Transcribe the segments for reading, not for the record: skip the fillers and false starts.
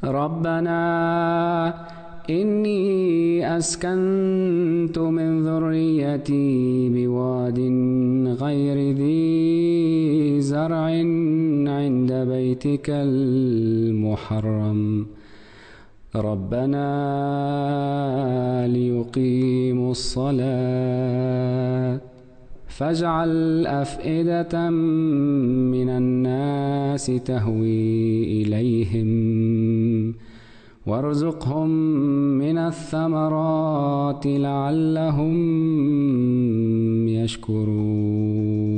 ربنا إني أسكنت من ذريتي بواد غير ذي زرع عند بيتك المحرم ربنا ليقيموا الصلاة فاجعل أفئدة من الناس تهوي إليهم وارزقهم من الثمرات لعلهم يشكرون.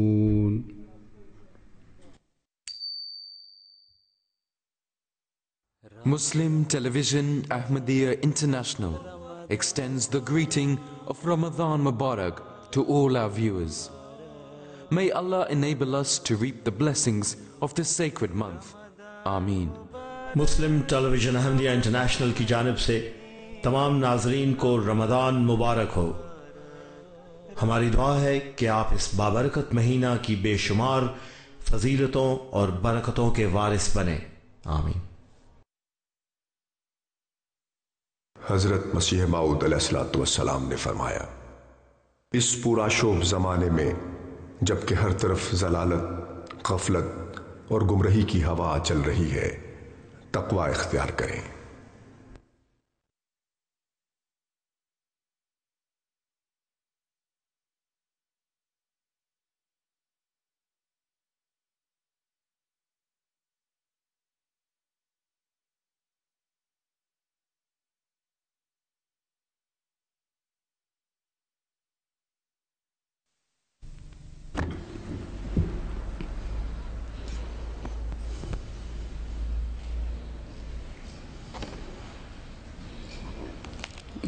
Muslim Television Ahmadiyya International extends the greeting of Ramadan Mubarak to all our viewers. May Allah enable us to reap the blessings of this sacred month. Ameen. मुस्लिम टेलीविज़न अहमदिया इंटरनेशनल की जानिब से तमाम नाजरीन को रमज़ान मुबारक हो। हमारी दुआ है कि आप इस बाबरकत महीना की बेशुमार फजीलतों और बरकतों के वारिस बने। आमीन। हज़रत मसीह मऊद अलैहिस्सलाम ने फरमाया, इस पूरा शोभ ज़माने में जबकि हर तरफ ज़लालत, गफलत और गुमराही की हवा चल रही है, तक़वा इख्तियार करें।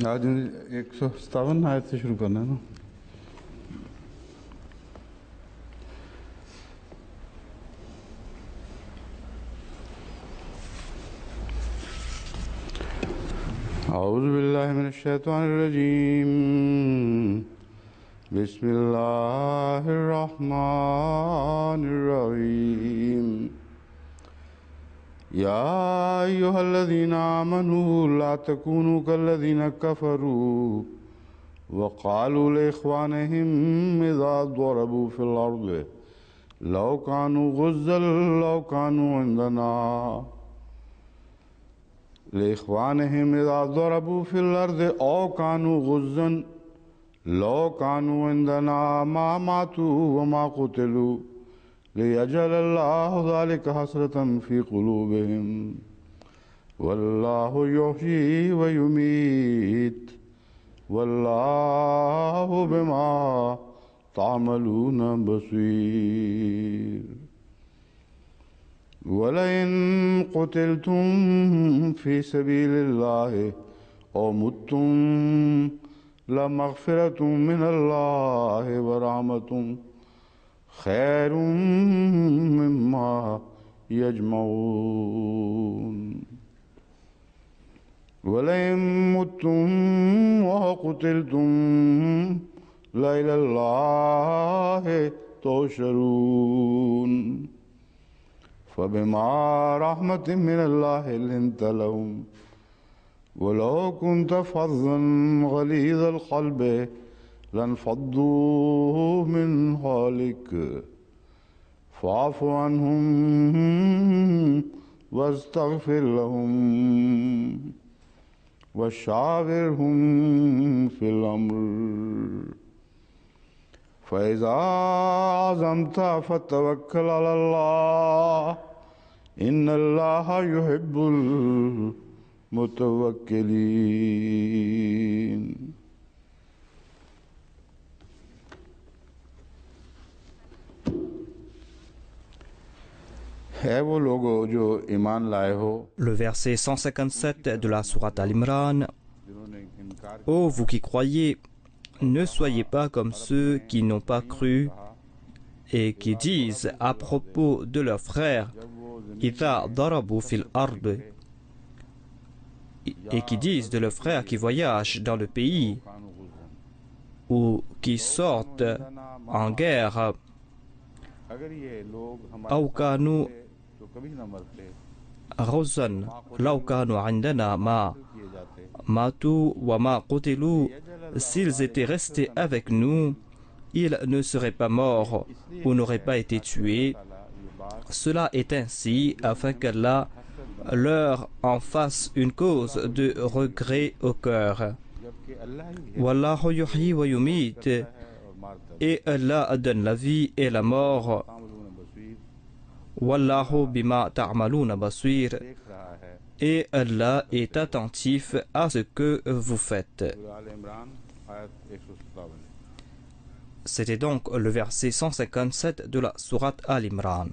आज 157 आयत से शुरू करना है ना। औज़ु बिल्लाहि मिनश शैतानिर रजीम बिस्मिल्लाहिर रहमानिर रहीम या अय्युहल्लज़ीना आमनू ला तकूनू कल्लज़ीना कफ़रू वक़ालू लिइख़वानिहिम इज़ा ज़रबू फ़िल अर्ज़ि लौ कानू गुज़्ज़न लौ कानू इंदना लिइख़वानिहिम इज़ा ज़रबू फ़िल अर्ज़ि औ कानू गुज़्ज़न लौ कानू इंदना मा मातू व मा क़ुतिलू लियजअलल्लाहु ज़ालिका हसरतन फ़ी क़ुलूबिहिम वल्लाहु युहयी व युमीत वल्लाहु बिमा तामलून बसीर वलइन क़ुतिलतुम फ़ी सबीलिल्लाहि औ मुत्तुम लमग़फ़िरतुम मिनल्लाहि व रहमतुम खैरुम मिम्मा यजमऊन वलइन मुत्तुम व क़ुतिलतुम लइलल्लाहि तुहशरून फबिमा रहमतिन मिनल्लाहि लिन्त लहुम वलौ कुन्त फ़ज़्ज़न गलीज़ल क़ल्बि लन्फ़द्दू मिन हौलिक फ़अफ़ु अन्हुम वस्तग़फ़िर लहुम वशाविरहुम फ़िल अम्र फ़इज़ा अज़म्त फ़तवक्कल अलल्लाह इन्नल्लाहा युहिब्बुल मुतवक्किलीन। Le verset 157 de la sourate Al-Imran. Ô vous qui croyez, ne soyez pas comme ceux qui n'ont pas cru et qui disent à propos de leurs frères Idha darabu fil ard, et qui disent de leurs frères qui voyagent dans le pays ou qui sortent en guerre Aukanu غزا لو كانوا عندنا ما ماتوا وما قتلوا. S'ils étaient restés avec nous, ils ne seraient pas morts ou n'auraient pas été tués. Cela est ainsi afin qu'Allah leur en fasse une cause de regret au cœur. Wallahu yuhyi wa yumit. Et Allah donne la vie et la mort. Wallahu bima ta'maluna basir. Et Allah est attentif à ce que vous faites. C'était donc le verset 157 de la sourate Al-Imran.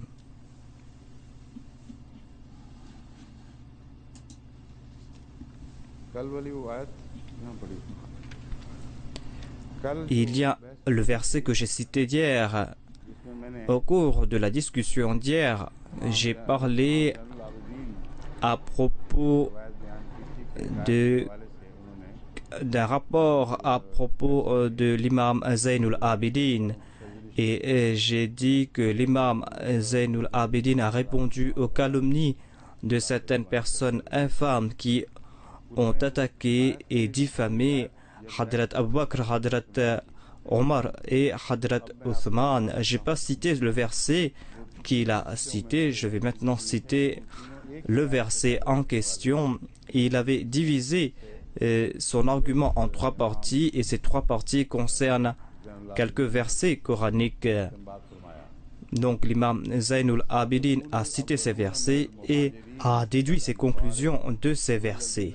Il y a le verset que j'ai cité d'hier. Au cours de la discussion d'hier, j'ai parlé à propos d'un rapport à propos de l'imam Zaynul Abidin et j'ai dit que l'imam Zaynul Abidin a répondu aux calomnies de certaines personnes infâmes qui ont attaqué et diffamé Hadrat Abu Bakr, Hadrat Omar et Hadrat Uthman. Je n'ai pas cité le verset qu'il a cité, je vais maintenant citer le verset en question. Il avait divisé son argument en trois parties et ces trois parties concernent quelques versets coraniques. Donc l'imam Zaynul Abidin a cité ces versets et a déduit ses conclusions de ces versets.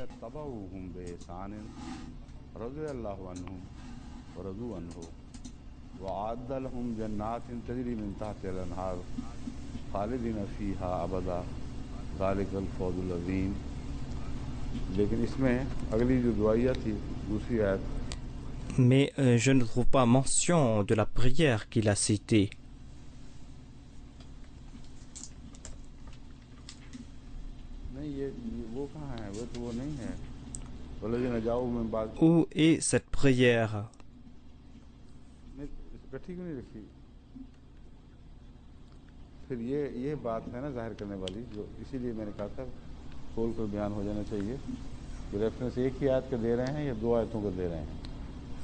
Mais je ne trouve pas mention de la prière qu'il a citée. Où est cette prière?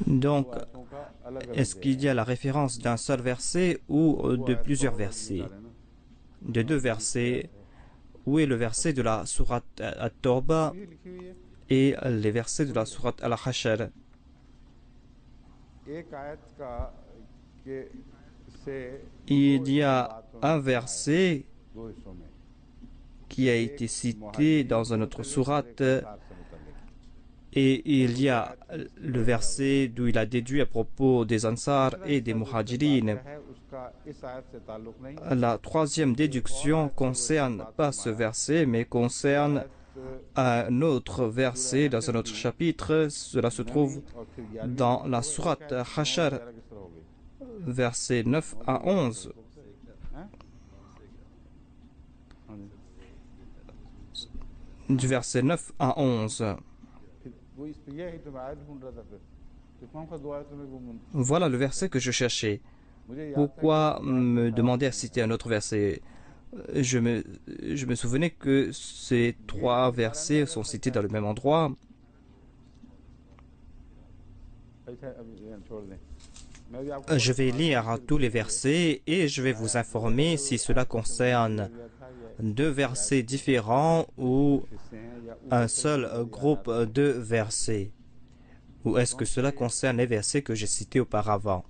Donc, est-ce qu'il y a la référence d'un seul verset ou de plusieurs versets? De deux versets. Où est le verset de la sourate At-Tawbah et les versets de la sourate Al-Hashr? Il y a un verset qui a été cité dans une autre sourate et il y a le verset d'où il a déduit à propos des Ansar et des Muhajirin. La troisième déduction ne concerne pas ce verset mais concerne un autre verset dans un autre chapitre. Cela se trouve dans la sourate Hashr, versets 9 à 11. Du verset 9 à 11. Voilà le verset que je cherchais. Pourquoi me demander à citer un autre verset? Je me souvenais que ces trois versets sont cités dans le même endroit. Je vais lire tous les versets et je vais vous informer si cela concerne deux versets différents ou un seul groupe de versets. Ou est-ce que cela concerne les versets que j'ai cités auparavant?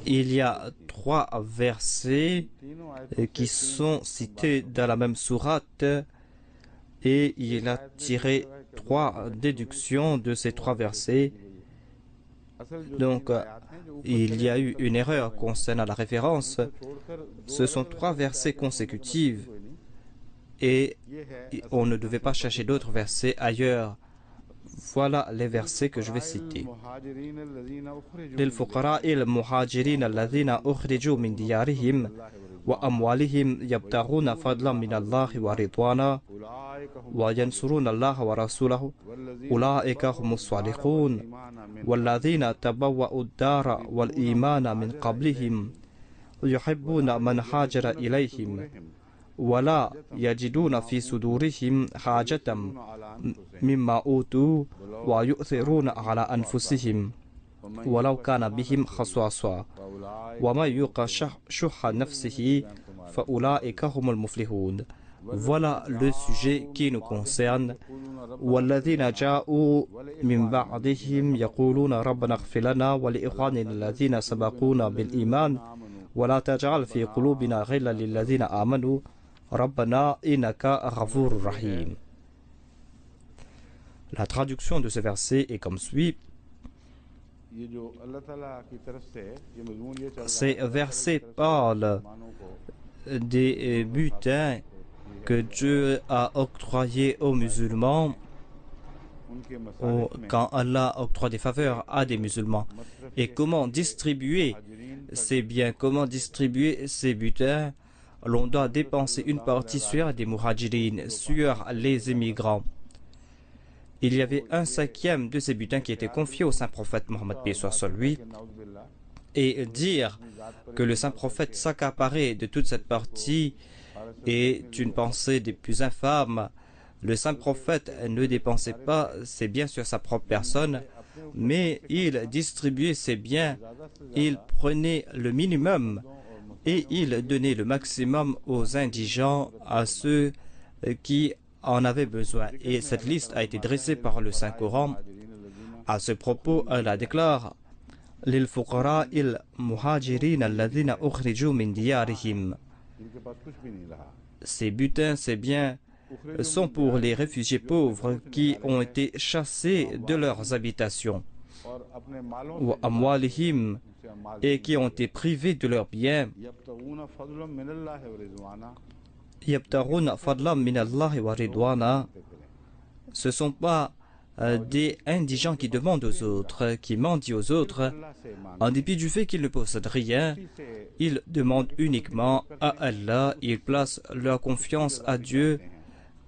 Il y a trois versets qui sont cités dans la même sourate et il a tiré trois déductions de ces trois versets. Donc, il y a eu une erreur concernant la référence. Ce sont 3 versets consécutifs et on ne devait pas chercher d'autres versets ailleurs. Voilà les versets que je vais citer. للفقراء المهاجرين الذين أخرجوا من ديارهم وأموالهم يبتغون فضلا من الله ورضوانا وينصرون الله ورسوله أولئك هم الصالحون والذين تبوأوا الدار والإيمان من قبلهم يحبون من هاجر إليهم ولا يجدون في صدورهم حاجة مما أوتوا ويؤثرون على أنفسهم ولو كان بهم خصاصة ومن يوق شح نفسه فأولئك هم المفلحون. Voilà le sujet qui nous concerne. والذين جاءوا من بعدهم يقولون ربنا اغفر لنا ولإخواننا الذين سبقونا بالإيمان ولا تجعل في قلوبنا غلا للذين آمنوا ربنا إنك غفور رحيم. La traduction de ce verset est comme suit. Ces versets parlent des butins que Dieu a octroyés aux musulmans quand Allah octroie des faveurs à des musulmans et comment distribuer ces biens, comment distribuer ces butins. L'on doit dépenser une partie sur des muhajirines, sur les émigrants. Il y avait 1/5 de ces butins qui étaient confiés au saint prophète Mohammed paix soit sur lui, et dire que le saint prophète s'accaparait de toute cette partie est une pensée des plus infâmes. Le saint prophète ne dépensait pas ses biens sur sa propre personne, mais il distribuait ses biens, il prenait le minimum et il donnait le maximum aux indigents, à ceux qui en avaient besoin. Et cette liste a été dressée par le Saint-Coran. À ce propos, Allah déclare لِلْفُقَرَاءِ الْمُهَاجِرِينَ الَّذِينَ أُخْرِجُوا مِنْ دِيَارِهِمْ. Ces butins, ces biens sont pour les réfugiés pauvres qui ont été chassés de leurs habitations. وَأَمْوَالِهِمْ, et qui ont été privés de leurs biens. يَبْتَغُونَ فَضْلًا مِنَ اللَّهِ وَرِضْوَانًا. Ce ne sont pas des indigents qui demandent aux autres, qui mendient aux autres, en dépit du fait qu'ils ne possèdent rien. Ils demandent uniquement à Allah, ils placent leur confiance à Dieu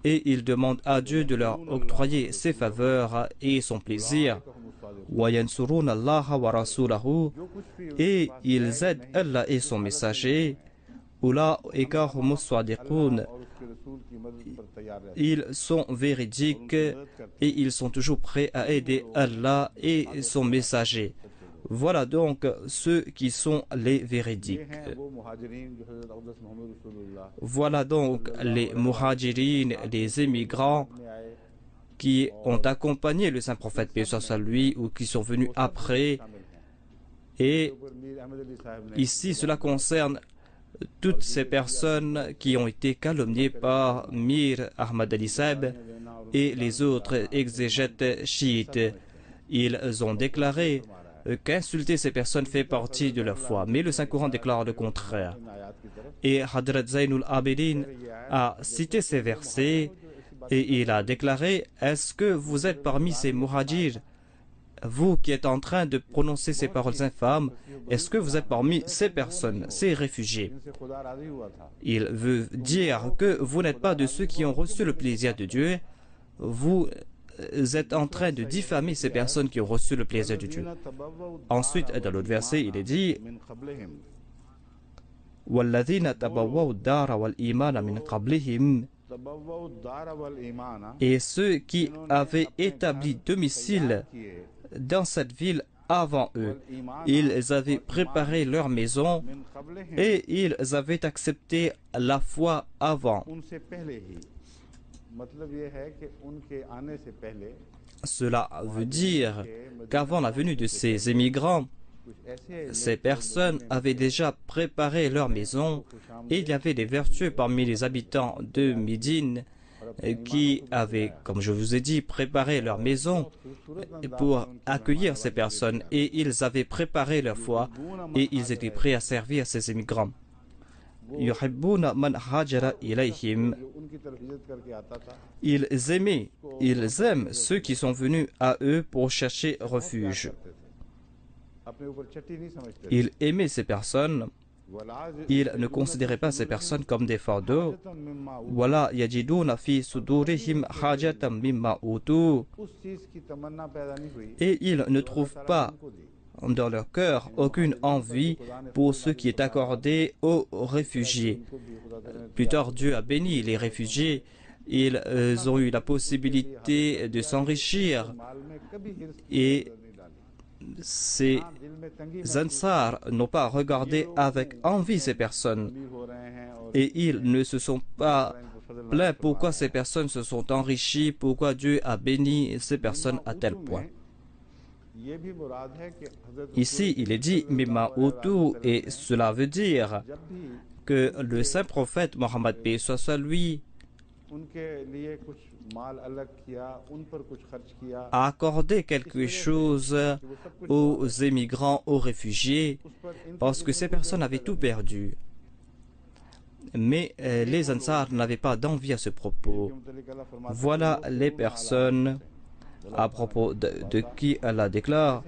et ils demandent à Dieu de leur octroyer ses faveurs et son plaisir. وَيَنْصُرُونَ اللَّهَ وَرَسُولَهُ, et ils aident Allah et son messager. أُولَٰئِكَ هُمُ الصَّادِقُونَ. Ils sont véridiques et ils sont toujours prêts à aider Allah et son messager. Voilà donc ceux qui sont les véridiques. Voilà donc les muhajirines, les émigrants qui ont accompagné le saint prophète paix soit sur lui ou qui sont venus après. Et ici cela concerne toutes ces personnes qui ont été calomniées par Mir Ahmad Ali Saib et les autres exégètes chiites. Ils ont déclaré qu'insulter ces personnes fait partie de leur foi, mais le Saint-Coran déclare le contraire. Et Hadrat Zainul Abidin a cité ces versets et il a déclaré: est-ce que vous êtes parmi ces muhajirs, vous qui êtes en train de prononcer ces paroles infâmes, est-ce que vous êtes parmi ces personnes, ces réfugiés? Il veut dire que vous n'êtes pas de ceux qui ont reçu le plaisir de Dieu, vous êtes en train de diffamer ces personnes qui ont reçu le plaisir de Dieu. Ensuite, dans l'autre verset, il est dit وَالَّذِينَ تَبَوَّوُا الدَّارَ وَالْإِيمَانَ مِنْ قَبْلِهِمْ. Et ceux qui avaient établi domicile dans cette ville avant eux, ils avaient préparé leur maison et ils avaient accepté la foi avant. Cela veut dire qu'avant la venue de ces émigrants, ces personnes avaient déjà préparé leur maison et il y avait des vertueux parmi les habitants de Médine qui avaient, comme je vous ai dit, préparé leur maison pour accueillir ces personnes et ils avaient préparé leur foi et ils étaient prêts à servir ces immigrants. يحبون من هاجر إليهم. Ils aiment ceux qui sont venus à eux pour chercher refuge. Ils aimaient ces personnes. Ils ne considéraient pas ces personnes comme des fardeaux. وَلَا يَجِدُونَ فِي صُدُورِهِمْ حَاجَةً مِمَّا أُوتُوا. Et ils ne trouvent pas dans leur cœur aucune envie pour ce qui est accordé aux réfugiés. Plus tard, Dieu a béni les réfugiés. Ils ont eu la possibilité de s'enrichir et ces Ansar n'ont pas regardé avec envie ces personnes et ils ne se sont pas plaints pourquoi ces personnes se sont enrichies, pourquoi Dieu a béni ces personnes à tel point. Ici, il est dit Mimma Utu et cela veut dire que le saint prophète Mohammed paix soit sur lui a accordé quelque chose aux émigrants, aux réfugiés, parce que ces personnes avaient tout perdu. Mais les Ansar n'avaient pas d'envie à ce propos. Voilà les personnes à propos de qui Allah déclare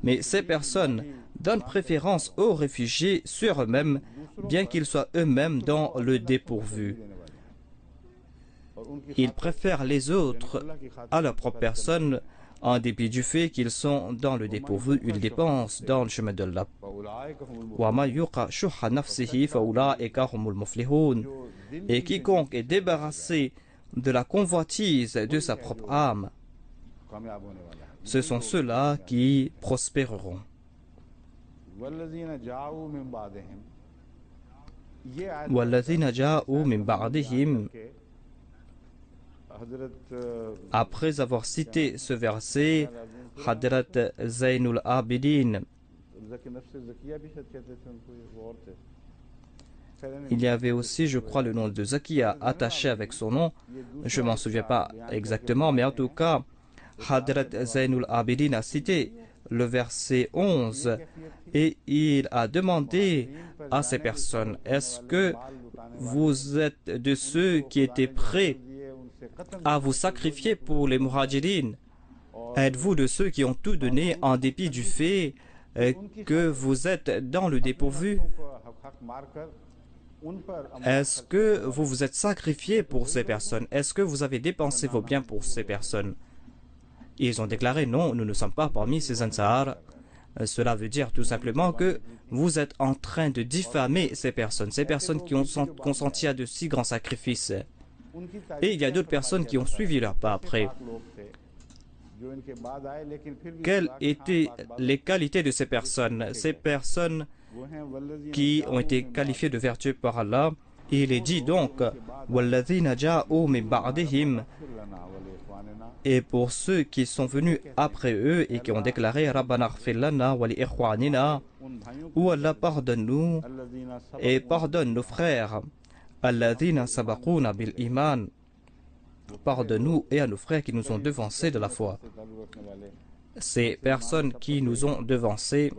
mais ces personnes donnent préférence aux réfugiés sur eux-mêmes, bien qu'ils soient eux-mêmes dans le dépourvu. Ils préfèrent les autres à leur propre personne, en dépit du fait qu'ils sont dans le dépourvu. Ils dépensent dans le chemin d'Allah. Et quiconque est débarrassé de la convoitise de sa propre âme, ce sont ceux-là qui prospéreront. وَالَّذِينَ جَاءُوا مِنْ بَعْدِهِمْ. Après avoir cité ce verset, Hadrat Zainul Abidin, il y avait aussi, je crois, le nom de Zakia attaché avec son nom. Je ne m'en souviens pas exactement, mais en tout cas, Hadrat Zainul Abidin a cité le verset 11 et il a demandé à ces personnes, est-ce que vous êtes de ceux qui étaient prêts à vous sacrifier pour les muhajirines? Êtes-vous de ceux qui ont tout donné en dépit du fait que vous êtes dans le dépourvu? Est-ce que vous vous êtes sacrifié pour ces personnes? Est-ce que vous avez dépensé vos biens pour ces personnes? Ils ont déclaré non, nous ne sommes pas parmi ces Ansar. Cela veut dire tout simplement que vous êtes en train de diffamer ces personnes qui ont consenti à de si grands sacrifices. Et il y a d'autres personnes qui ont suivi leur pas après. Quelles étaient les qualités de ces personnes? Ces personnes qui ont été qualifiées de vertueux par Allah. Il est dit donc وَالَّذِينَ جَاءُوا مِنْ بَعْدِهِمْ. Et pour ceux qui sont venus après eux et qui ont déclaré Rabbana ighfir lana wa li ikhwanina, ou Allah pardonne-nous et pardonne nos frères, alladhina sabaquna bil iman, pardonne-nous et à nos frères qui nous ont devancés de la foi. Ces personnes qui nous ont devancés,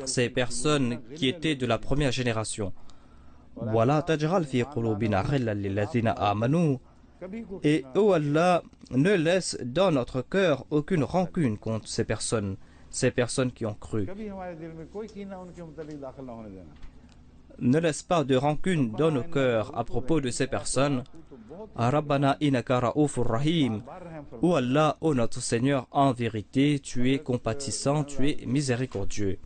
ces personnes qui étaient de la première génération. Wala taj'al fi qulubina ghillan lil ladhina amanu. Et oh Allah, ne laisse dans notre cœur aucune rancune contre ces personnes qui ont cru. Ne laisse pas de rancune dans nos cœurs à propos de ces personnes. Rabbana innaka ra'ufur rahim. Oh Allah, oh notre Seigneur, en vérité, tu es compatissant, tu es miséricordieux.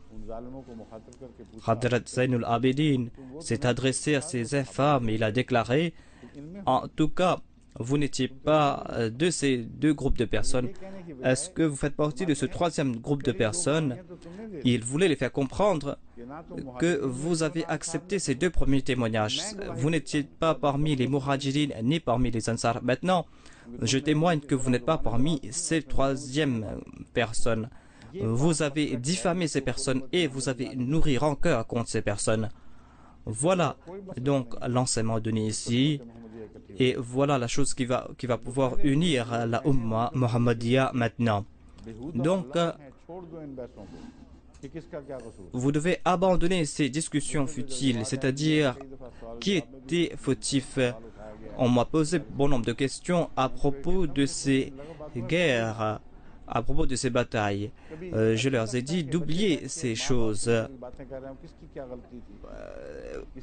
Hadrat Zainul Abidin s'est adressé à ces infâmes et il a déclaré, en tout cas, vous n'étiez pas de ces deux groupes de personnes. Est-ce que vous faites partie de ce troisième groupe de personnes? Il voulait les faire comprendre que vous avez accepté ces deux premiers témoignages. Vous n'étiez pas parmi les muhajirines ni parmi les ansar. Maintenant, je témoigne que vous n'êtes pas parmi ces troisièmes personnes. Vous avez diffamé ces personnes et vous avez nourri rancœur contre ces personnes. Voilà donc l'enseignement donné ici. Et voilà la chose qui va pouvoir unir la Ummah Muhammadiyya maintenant. Donc, vous devez abandonner ces discussions futiles, c'est-à-dire qui était fautif. On m'a posé bon nombre de questions à propos de ces guerres, à propos de ces batailles. Je leur ai dit d'oublier ces choses.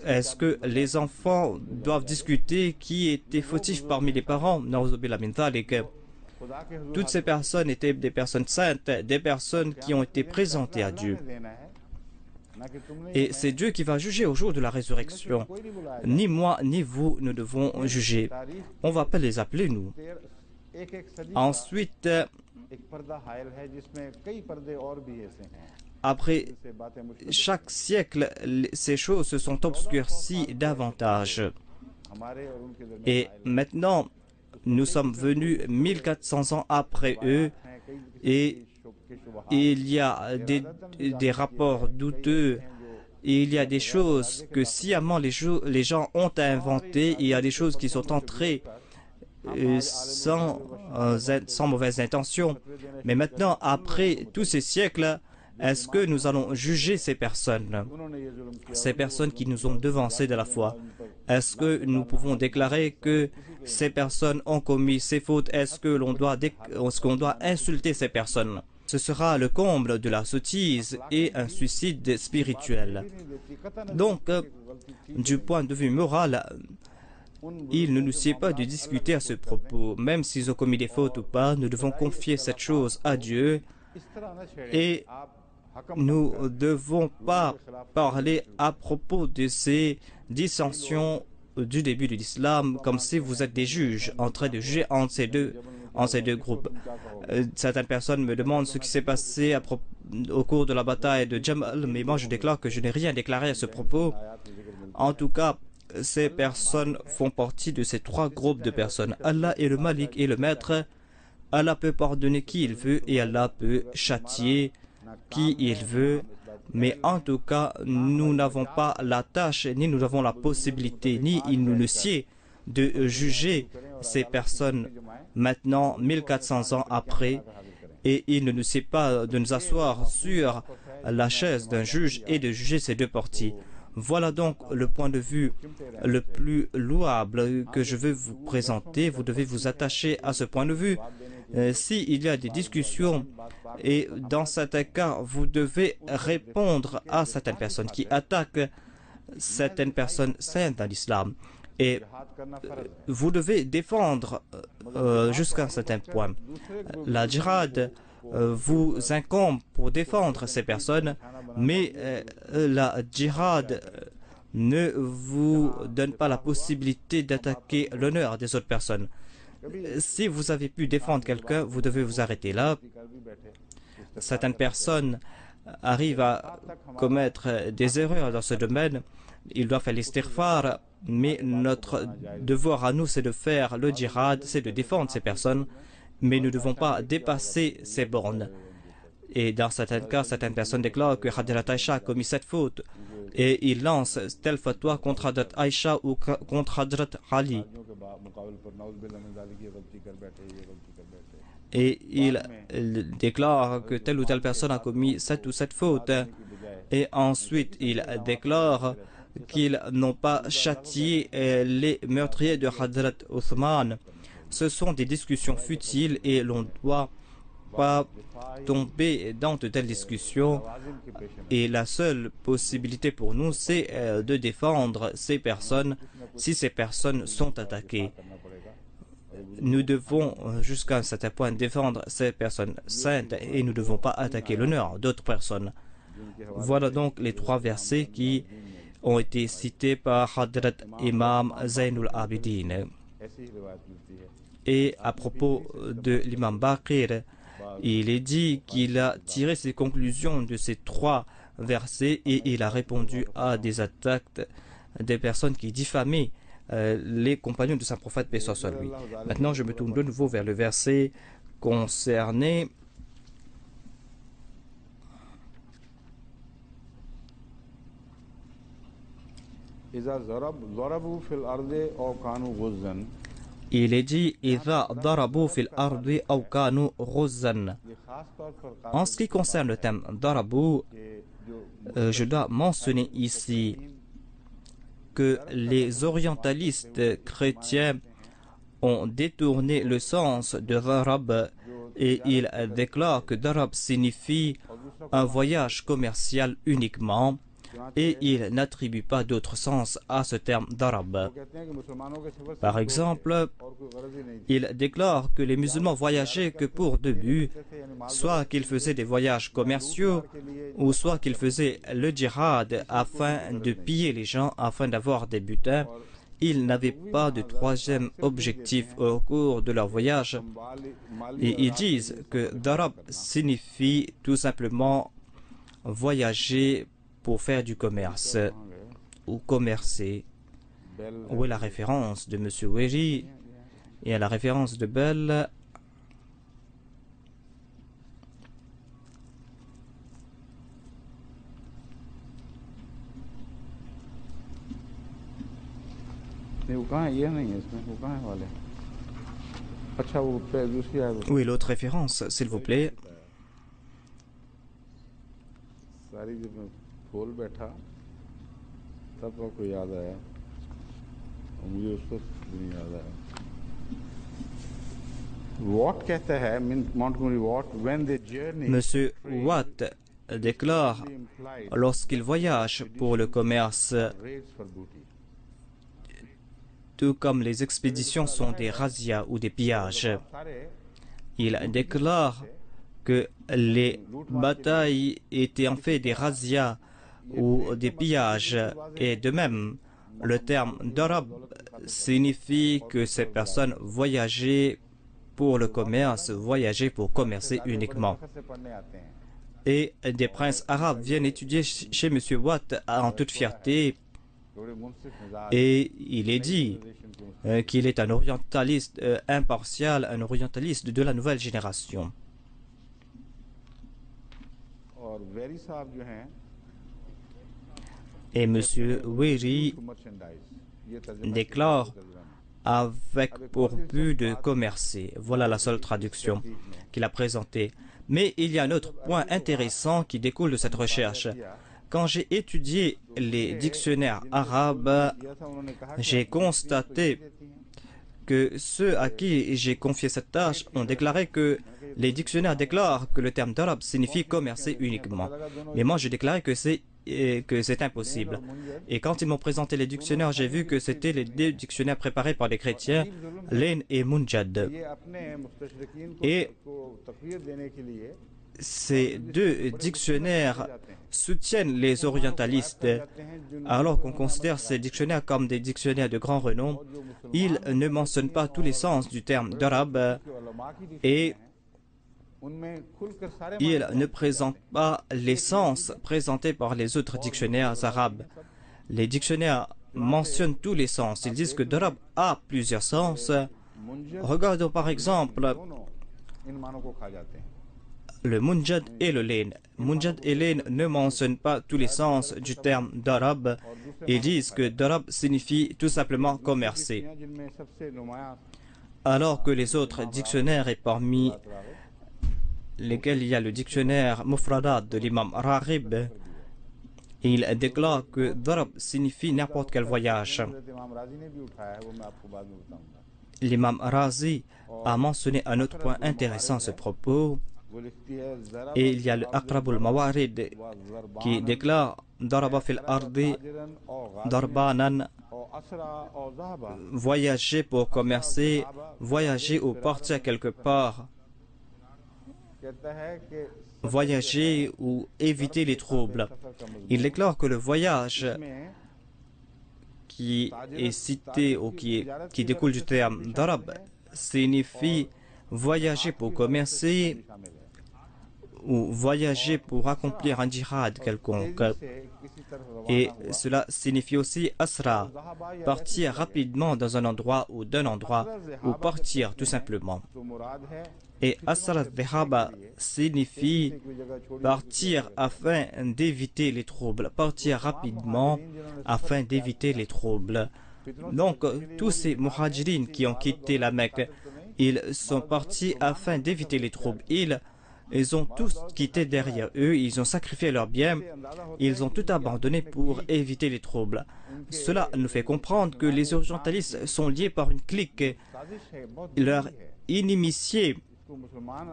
Est-ce que les enfants doivent discuter qui était fautif parmi les parents? Na'uzubillah min dhalik. Toutes ces personnes étaient des personnes saintes, des personnes qui ont été présentées à Dieu. Et c'est Dieu qui va juger au jour de la résurrection. Ni moi, ni vous ne devons juger. On ne va pas les appeler, nous. Ensuite, après chaque siècle, ces choses se sont obscurcies davantage. Et maintenant, nous sommes venus 1400 ans après eux et il y a des rapports douteux. Et il y a des choses que sciemment les gens ont inventées. Et il y a des choses qui sont entrées sans mauvaise intention. Mais maintenant, après tous ces siècles, est-ce que nous allons juger ces personnes qui nous ont devancés de la foi? Est-ce que nous pouvons déclarer que ces personnes ont commis ces fautes? Est-ce qu'on doit insulter ces personnes? Ce sera le comble de la sottise et un suicide spirituel. Donc, du point de vue moral, il ne nous sied pas de discuter à ce propos. Même s'ils ont commis des fautes ou pas, nous devons confier cette chose à Dieu et nous ne devons pas parler à propos de ces dissensions du début de l'islam comme si vous êtes des juges en train de juger entre ces deux groupes. Certaines personnes me demandent ce qui s'est passé au cours de la bataille de Jamal, mais moi je déclare que je n'ai rien déclaré à ce propos. En tout cas, ces personnes font partie de ces trois groupes de personnes. Allah est le Malik et le Maître. Allah peut pardonner qui il veut et Allah peut châtier qui il veut. Mais en tout cas, nous n'avons pas la tâche, ni nous avons la possibilité, ni il nous le sied de juger ces personnes maintenant, 1400 ans après, et il ne nous sied pas de nous asseoir sur la chaise d'un juge et de juger ces deux parties. Voilà donc le point de vue le plus louable que je veux vous présenter. Vous devez vous attacher à ce point de vue. S'il y a des discussions, et dans certains cas, vous devez répondre à certaines personnes qui attaquent certaines personnes saintes dans l'islam. Et vous devez défendre jusqu'à un certain point. La djihad vous incombe pour défendre ces personnes, mais la djihad ne vous donne pas la possibilité d'attaquer l'honneur des autres personnes. Si vous avez pu défendre quelqu'un, vous devez vous arrêter là. Certaines personnes arrivent à commettre des erreurs dans ce domaine. Ils doivent faire l'istighfar, mais notre devoir à nous, c'est de faire le djihad, c'est de défendre ces personnes, mais nous ne devons pas dépasser ces bornes. Et dans certains cas, certaines personnes déclarent que Hadrat Aïcha a commis cette faute et ils lancent tel fatwa contre Hadrat Aïcha ou contre Hadrat Ali. Et ils déclarent que telle ou telle personne a commis cette ou cette faute. Et ensuite, ils déclarent qu'ils n'ont pas châtié les meurtriers de Hadrat Othman. Ce sont des discussions futiles et l'on ne doit pas tomber dans de telles discussions. Et la seule possibilité pour nous, c'est de défendre ces personnes si ces personnes sont attaquées. Nous devons jusqu'à un certain point défendre ces personnes saintes et nous ne devons pas attaquer l'honneur d'autres personnes. Voilà donc les trois versets qui ont été cités par Hadrat Imam Zainul Abidin. Et à propos de l'imam Baqir, il est dit qu'il a tiré ses conclusions de ces trois versets et il a répondu à des attaques des personnes qui diffamaient les compagnons de saint prophète, paix soit sur lui. Maintenant, je me tourne de nouveau vers le verset concerné. إذا ضربوا في الأرض أو كانوا غزا. Il est dit إذا ضربوا في الأرض أو كانوا غزا. En ce qui concerne le thème ضربوا, je dois mentionner ici que les orientalistes chrétiens ont détourné le sens de darab et ils déclarent que darab signifie un voyage commercial uniquement et ils n'attribuent pas d'autre sens à ce terme darab. Par exemple, ils déclarent que les musulmans voyageaient que pour deux buts, soit qu'ils faisaient des voyages commerciaux ou soit qu'ils faisaient le djihad afin de piller les gens, afin d'avoir des butins. Ils n'avaient pas de troisième objectif au cours de leur voyage. Et ils disent que darab signifie tout simplement voyager pour faire du commerce ou commercer. Où est la référence de M. Weri et à la référence de Bell? Où est l'autre référence, s'il vous plaît? Monsieur Watt déclare, lorsqu'il voyage pour le commerce, tout comme les expéditions sont des razzias ou des pillages, il déclare que les batailles étaient en fait des razzias ou des pillages, et de même, le terme darab signifie que ces personnes voyageaient pour le commerce, voyageaient pour commercer uniquement. Et des princes arabes viennent étudier chez M. Watt en toute fierté, et il est dit qu'il est un orientaliste impartial, un orientaliste de la nouvelle génération. Et M. Weri déclare avec pour but de commercer. Voilà la seule traduction qu'il a présentée. Mais il y a un autre point intéressant qui découle de cette recherche. Quand j'ai étudié les dictionnaires arabes, j'ai constaté que ceux à qui j'ai confié cette tâche ont déclaré que les dictionnaires déclarent que le terme d'arabe signifie commercer uniquement. Mais moi, je déclarais que c'est impossible. Et quand ils m'ont présenté les dictionnaires, j'ai vu que c'était les deux dictionnaires préparés par les chrétiens, Lain et Munjad. Et ces deux dictionnaires soutiennent les orientalistes, alors qu'on considère ces dictionnaires comme des dictionnaires de grand renom. Ils ne mentionnent pas tous les sens du terme d'arabe et ils ne présentent pas les sens présentés par les autres dictionnaires arabes. Les dictionnaires mentionnent tous les sens. Ils disent que d'arabe a plusieurs sens. Regardons par exemple le Munjad et le Lain. Munjad et Lain ne mentionnent pas tous les sens du terme d'arabe. Ils disent que d'arabe signifie tout simplement commercer. Alors que les autres dictionnaires, et parmi lesquels il y a le dictionnaire Mufradat de l'imam Raghib, il déclare que darab signifie n'importe quel voyage. L'imam Razi a mentionné un autre point intéressant à ce propos. Et il y a le Aqrabul Mawarid qui déclare Daraba fil ardi darbanan, voyager pour commercer, voyager ou partir quelque part, voyager ou éviter les troubles. Il déclare que le voyage qui est cité ou qui découle du terme darab signifie voyager pour commercer, ou voyager pour accomplir un djihad quelconque. Et cela signifie aussi asra, partir rapidement dans un endroit ou d'un endroit, ou partir tout simplement. Et asra dhahaba signifie partir afin d'éviter les troubles, partir rapidement afin d'éviter les troubles. Donc, tous ces muhajirines qui ont quitté la Mecque, ils sont partis afin d'éviter les troubles. Ils ont tous quitté derrière eux, ils ont sacrifié leurs biens, ils ont tout abandonné pour éviter les troubles. Cela nous fait comprendre que les orientalistes sont liés par une clique. Leur inimitié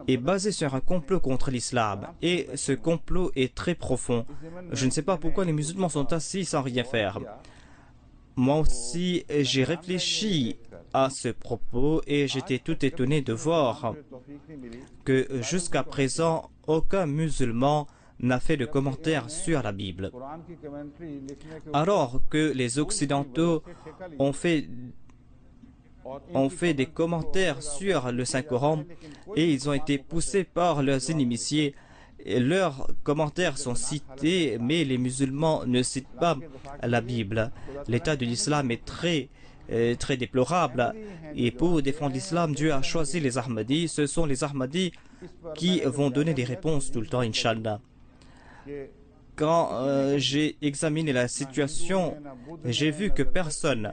est basée sur un complot contre l'islam et ce complot est très profond. Je ne sais pas pourquoi les musulmans sont assis sans rien faire. Moi aussi, j'ai réfléchi à ce propos et j'étais tout étonné de voir que jusqu'à présent, aucun musulman n'a fait de commentaire sur la Bible. Alors que les Occidentaux ont fait des commentaires sur le Saint-Coran et ils ont été poussés par leurs inimitiés. Leurs commentaires sont cités, mais les musulmans ne citent pas la Bible. L'état de l'islam est très déplorable. Et pour défendre l'islam, Dieu a choisi les Ahmadis. Ce sont les Ahmadis qui vont donner des réponses tout le temps, Inch'Allah. Quand j'ai examiné la situation, j'ai vu que personne,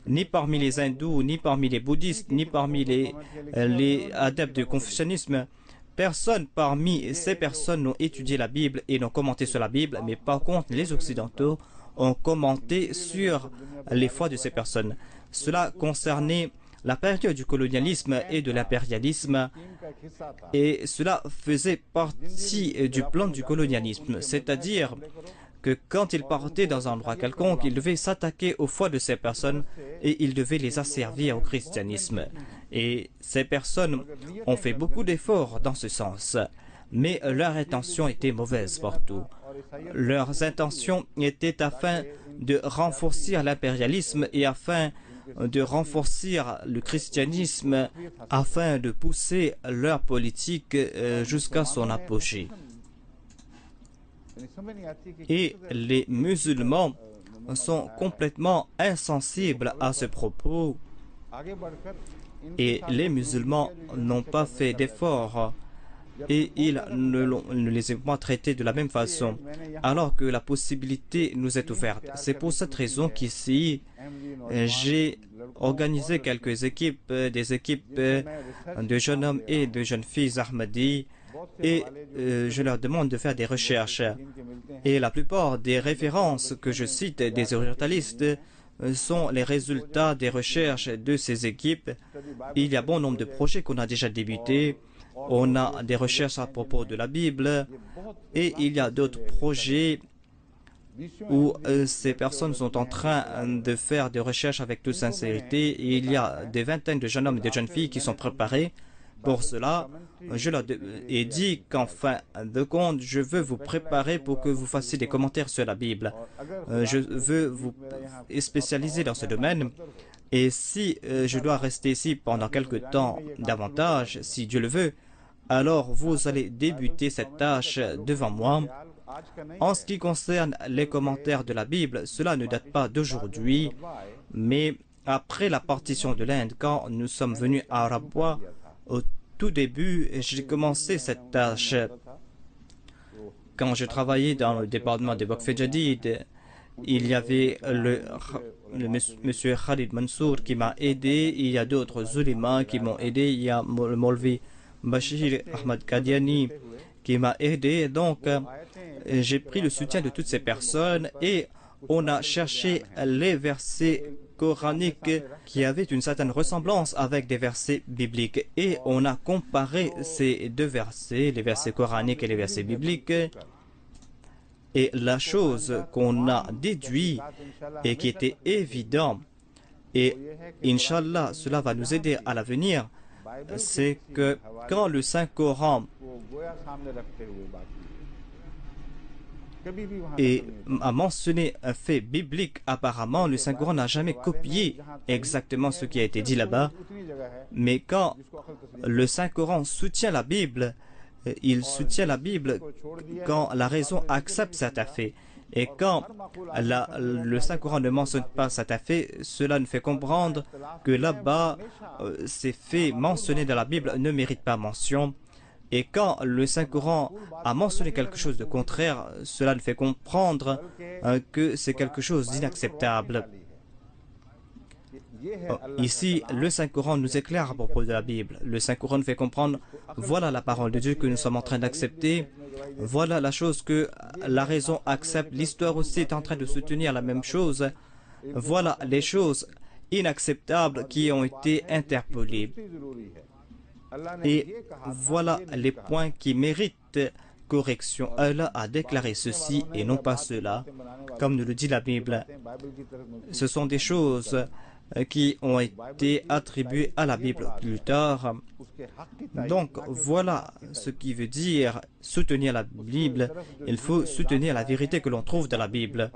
ni parmi les hindous, ni parmi les bouddhistes, ni parmi les adeptes du confucianisme, personne parmi ces personnes n'ont étudié la Bible et n'ont commenté sur la Bible, mais par contre, les Occidentaux ont commenté sur les foi de ces personnes. Cela concernait la période du colonialisme et de l'impérialisme, et cela faisait partie du plan du colonialisme, c'est-à-dire que quand ils partaient dans un endroit quelconque, ils devaient s'attaquer aux foi de ces personnes et ils devaient les asservir au christianisme. Et ces personnes ont fait beaucoup d'efforts dans ce sens, mais leur intention était mauvaise partout. Leurs intentions étaient afin de renforcer l'impérialisme et afin de renforcer le christianisme, afin de pousser leur politique jusqu'à son apogée. Et les musulmans sont complètement insensibles à ce propos et les musulmans n'ont pas fait d'efforts et ils ne les ont pas traités de la même façon alors que la possibilité nous est ouverte. C'est pour cette raison qu'ici j'ai organisé quelques équipes, des équipes de jeunes hommes et de jeunes filles Ahmadis, et je leur demande de faire des recherches. Et la plupart des références que je cite des orientalistes sont les résultats des recherches de ces équipes. Il y a bon nombre de projets qu'on a déjà débutés. On a des recherches à propos de la Bible et il y a d'autres projets où ces personnes sont en train de faire des recherches avec toute sincérité. Et il y a des vingtaines de jeunes hommes et de jeunes filles qui sont préparés pour cela. Je leur ai dit qu'en fin de compte, je veux vous préparer pour que vous fassiez des commentaires sur la Bible. Je veux vous spécialiser dans ce domaine. Et si je dois rester ici pendant quelque temps davantage, si Dieu le veut, alors vous allez débuter cette tâche devant moi. En ce qui concerne les commentaires de la Bible, cela ne date pas d'aujourd'hui, mais après la partition de l'Inde, quand nous sommes venus à Arabwa, au tout début, j'ai commencé cette tâche. Quand je travaillais dans le département de Waqf Jadid, il y avait le monsieur Khalid Mansour qui m'a aidé, il y a d'autres ulémas qui m'ont aidé, il y a le Molvi Bashir Ahmad Qadiani qui m'a aidé. Donc, j'ai pris le soutien de toutes ces personnes et on a cherché les versets coraniques qui avaient une certaine ressemblance avec des versets bibliques. Et on a comparé ces deux versets, les versets coraniques et les versets bibliques. Et la chose qu'on a déduit et qui était évident, et Inch'Allah, cela va nous aider à l'avenir, c'est que quand le Saint-Coran a mentionné un fait biblique, apparemment, le Saint-Coran n'a jamais copié exactement ce qui a été dit là-bas. Mais quand le Saint-Coran soutient la Bible, il soutient la Bible quand la raison accepte cet affaire. Et quand le Saint-Coran ne mentionne pas cet affaire, cela nous fait comprendre que là-bas, ces faits mentionnés dans la Bible ne méritent pas mention. Et quand le Saint-Coran a mentionné quelque chose de contraire, cela nous fait comprendre que c'est quelque chose d'inacceptable. Ici, le Saint-Coran nous éclaire à propos de la Bible. Le Saint-Coran nous fait comprendre, voilà la parole de Dieu que nous sommes en train d'accepter. Voilà la chose que la raison accepte. L'histoire aussi est en train de soutenir la même chose. Voilà les choses inacceptables qui ont été interpellées. Et voilà les points qui méritent correction. Allah a déclaré ceci et non pas cela. Comme nous le dit la Bible, ce sont des choses qui ont été attribuées à la Bible plus tard. Donc voilà ce qui veut dire soutenir la Bible. Il faut soutenir la vérité que l'on trouve dans la Bible.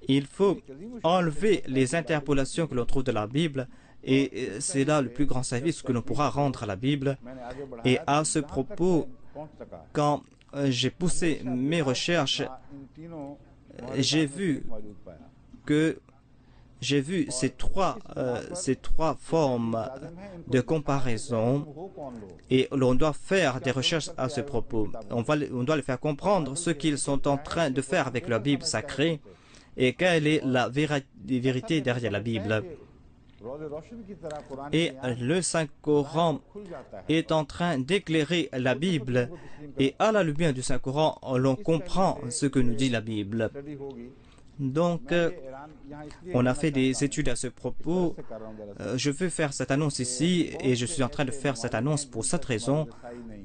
Il faut enlever les interpolations que l'on trouve dans la Bible. Et c'est là le plus grand service que l'on pourra rendre à la Bible. Et à ce propos, quand j'ai poussé mes recherches, j'ai vu ces trois formes de comparaison et l'on doit faire des recherches à ce propos. On doit les faire comprendre ce qu'ils sont en train de faire avec la Bible sacrée et quelle est la vérité derrière la Bible. Et le Saint-Coran est en train d'éclairer la Bible et à la lumière du Saint-Coran, l'on comprend ce que nous dit la Bible. Donc, on a fait des études à ce propos. Je veux faire cette annonce ici et je suis en train de faire cette annonce pour cette raison,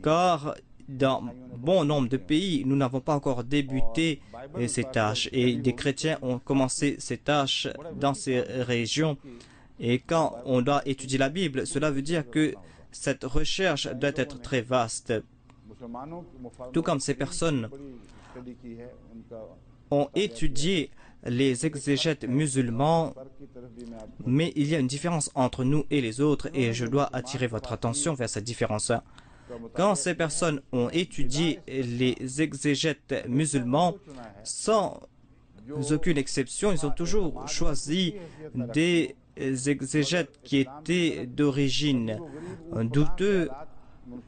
car dans bon nombre de pays, nous n'avons pas encore débuté ces tâches et des chrétiens ont commencé ces tâches dans ces régions. Et quand on doit étudier la Bible, cela veut dire que cette recherche doit être très vaste. Tout comme ces personnes ont étudié les exégètes musulmans, mais il y a une différence entre nous et les autres et je dois attirer votre attention vers cette différence. Quand ces personnes ont étudié les exégètes musulmans, sans aucune exception, ils ont toujours choisi des exégètes qui étaient d'origine douteuse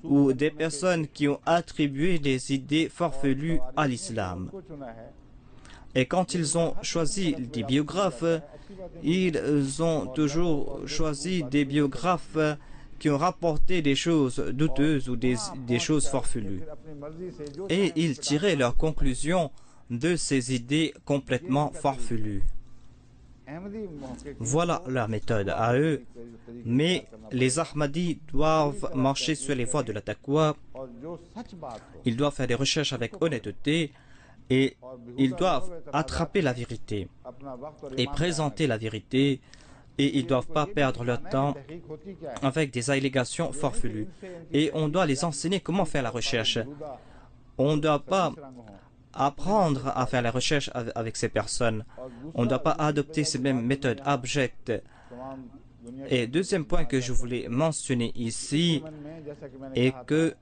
ou des personnes qui ont attribué des idées farfelues à l'islam. Et quand ils ont choisi des biographes, ils ont toujours choisi des biographes qui ont rapporté des choses douteuses ou des choses farfelues. Et ils tiraient leurs conclusions de ces idées complètement farfelues. Voilà leur méthode à eux, mais les Ahmadis doivent marcher sur les voies de la taqwa, ils doivent faire des recherches avec honnêteté et ils doivent attraper la vérité et présenter la vérité et ils ne doivent pas perdre leur temps avec des allégations farfelues. Et on doit les enseigner comment faire la recherche. On ne doit pas apprendre à faire la recherche avec ces personnes. On ne doit pas adopter ces mêmes méthodes abjectes. Et deuxième point que je voulais mentionner ici est que,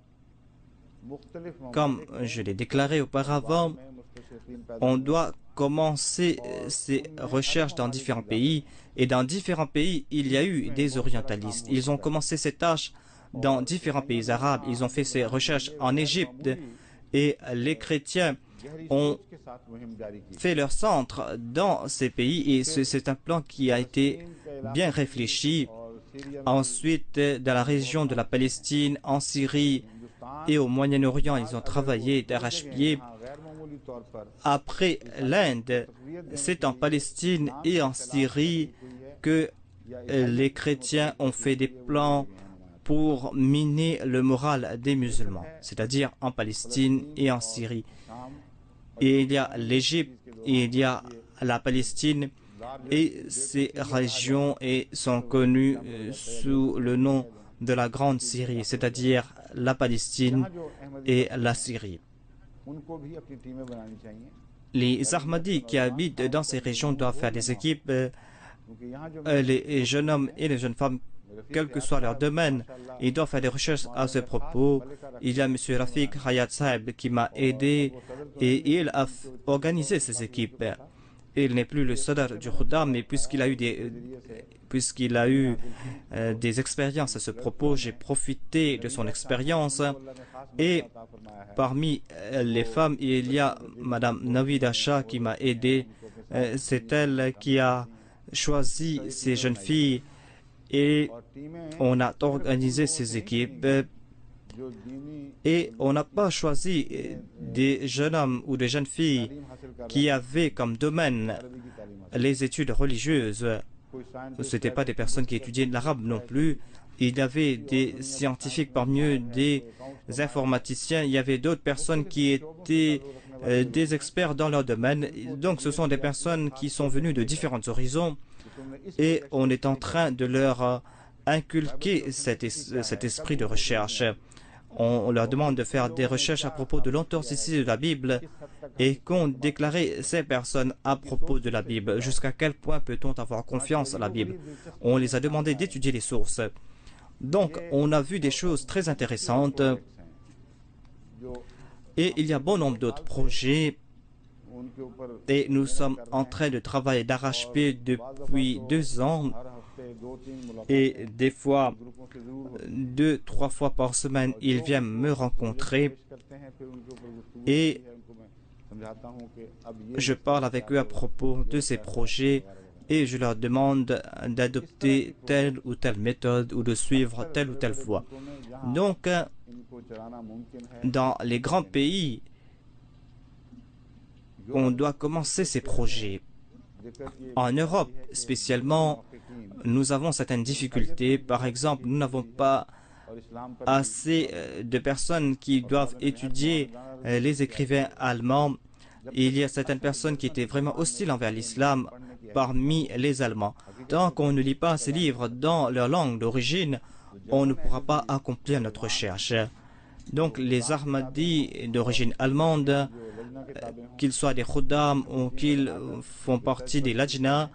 comme je l'ai déclaré auparavant, on doit commencer ces recherches dans différents pays. Et dans différents pays, il y a eu des orientalistes. Ils ont commencé ces tâches dans différents pays arabes. Ils ont fait ces recherches en Égypte. Et les chrétiens ont fait leur centre dans ces pays. Et c'est un plan qui a été bien réfléchi. Ensuite, dans la région de la Palestine, en Syrie et au Moyen-Orient, ils ont travaillé d'arrache-pied. Après l'Inde, c'est en Palestine et en Syrie que les chrétiens ont fait des plans pour miner le moral des musulmans, c'est-à-dire en Palestine et en Syrie. Et il y a l'Égypte, et il y a la Palestine, et ces régions sont connues sous le nom de la Grande Syrie, c'est-à-dire la Palestine et la Syrie. Les Ahmadis qui habitent dans ces régions doivent faire des équipes. Les jeunes hommes et les jeunes femmes quel que soit leur domaine, ils doivent faire des recherches à ce propos. Il y a M. Rafiq Hayat Saeb qui m'a aidé et il a organisé ces équipes. Il n'est plus le Sadr du Khuddam, mais puisqu'il a eu des expériences à ce propos, j'ai profité de son expérience. Et parmi les femmes, il y a Mme Navida Shah qui m'a aidé. C'est elle qui a choisi ces jeunes filles et on a organisé ces équipes. Et on n'a pas choisi des jeunes hommes ou des jeunes filles qui avaient comme domaine les études religieuses. Ce n'étaient pas des personnes qui étudiaient l'arabe non plus. Il y avait des scientifiques parmi eux, des informaticiens. Il y avait d'autres personnes qui étaient des experts dans leur domaine. Donc ce sont des personnes qui sont venues de différents horizons et on est en train de leur inculquer cet esprit de recherche. On leur demande de faire des recherches à propos de l'authenticité de la Bible et qu'ont déclaré ces personnes à propos de la Bible. Jusqu'à quel point peut-on avoir confiance à la Bible? On les a demandé d'étudier les sources. Donc, on a vu des choses très intéressantes et il y a bon nombre d'autres projets et nous sommes en train de travailler d'arrache-pied depuis 2 ans et des fois 2-3 fois par semaine ils viennent me rencontrer et je parle avec eux à propos de ces projets et je leur demande d'adopter telle ou telle méthode ou de suivre telle ou telle voie. Donc dans les grands pays on doit commencer ces projets. En Europe spécialement, nous avons certaines difficultés. Par exemple, nous n'avons pas assez de personnes qui doivent étudier les écrivains allemands. Il y a certaines personnes qui étaient vraiment hostiles envers l'islam parmi les Allemands. Tant qu'on ne lit pas ces livres dans leur langue d'origine, on ne pourra pas accomplir notre recherche. Donc les Ahmadis d'origine allemande, qu'ils soient des Khuddam ou qu'ils font partie des Lajna,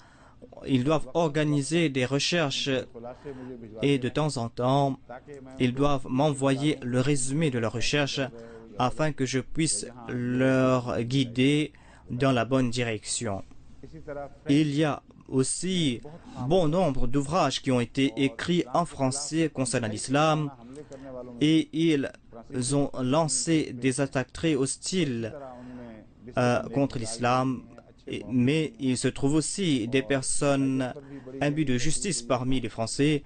ils doivent organiser des recherches et de temps en temps, ils doivent m'envoyer le résumé de leurs recherches afin que je puisse leur guider dans la bonne direction. Il y a aussi bon nombre d'ouvrages qui ont été écrits en français concernant l'islam et ils ont lancé des attaques très hostiles contre l'islam, mais il se trouve aussi des personnes imbues de justice parmi les Français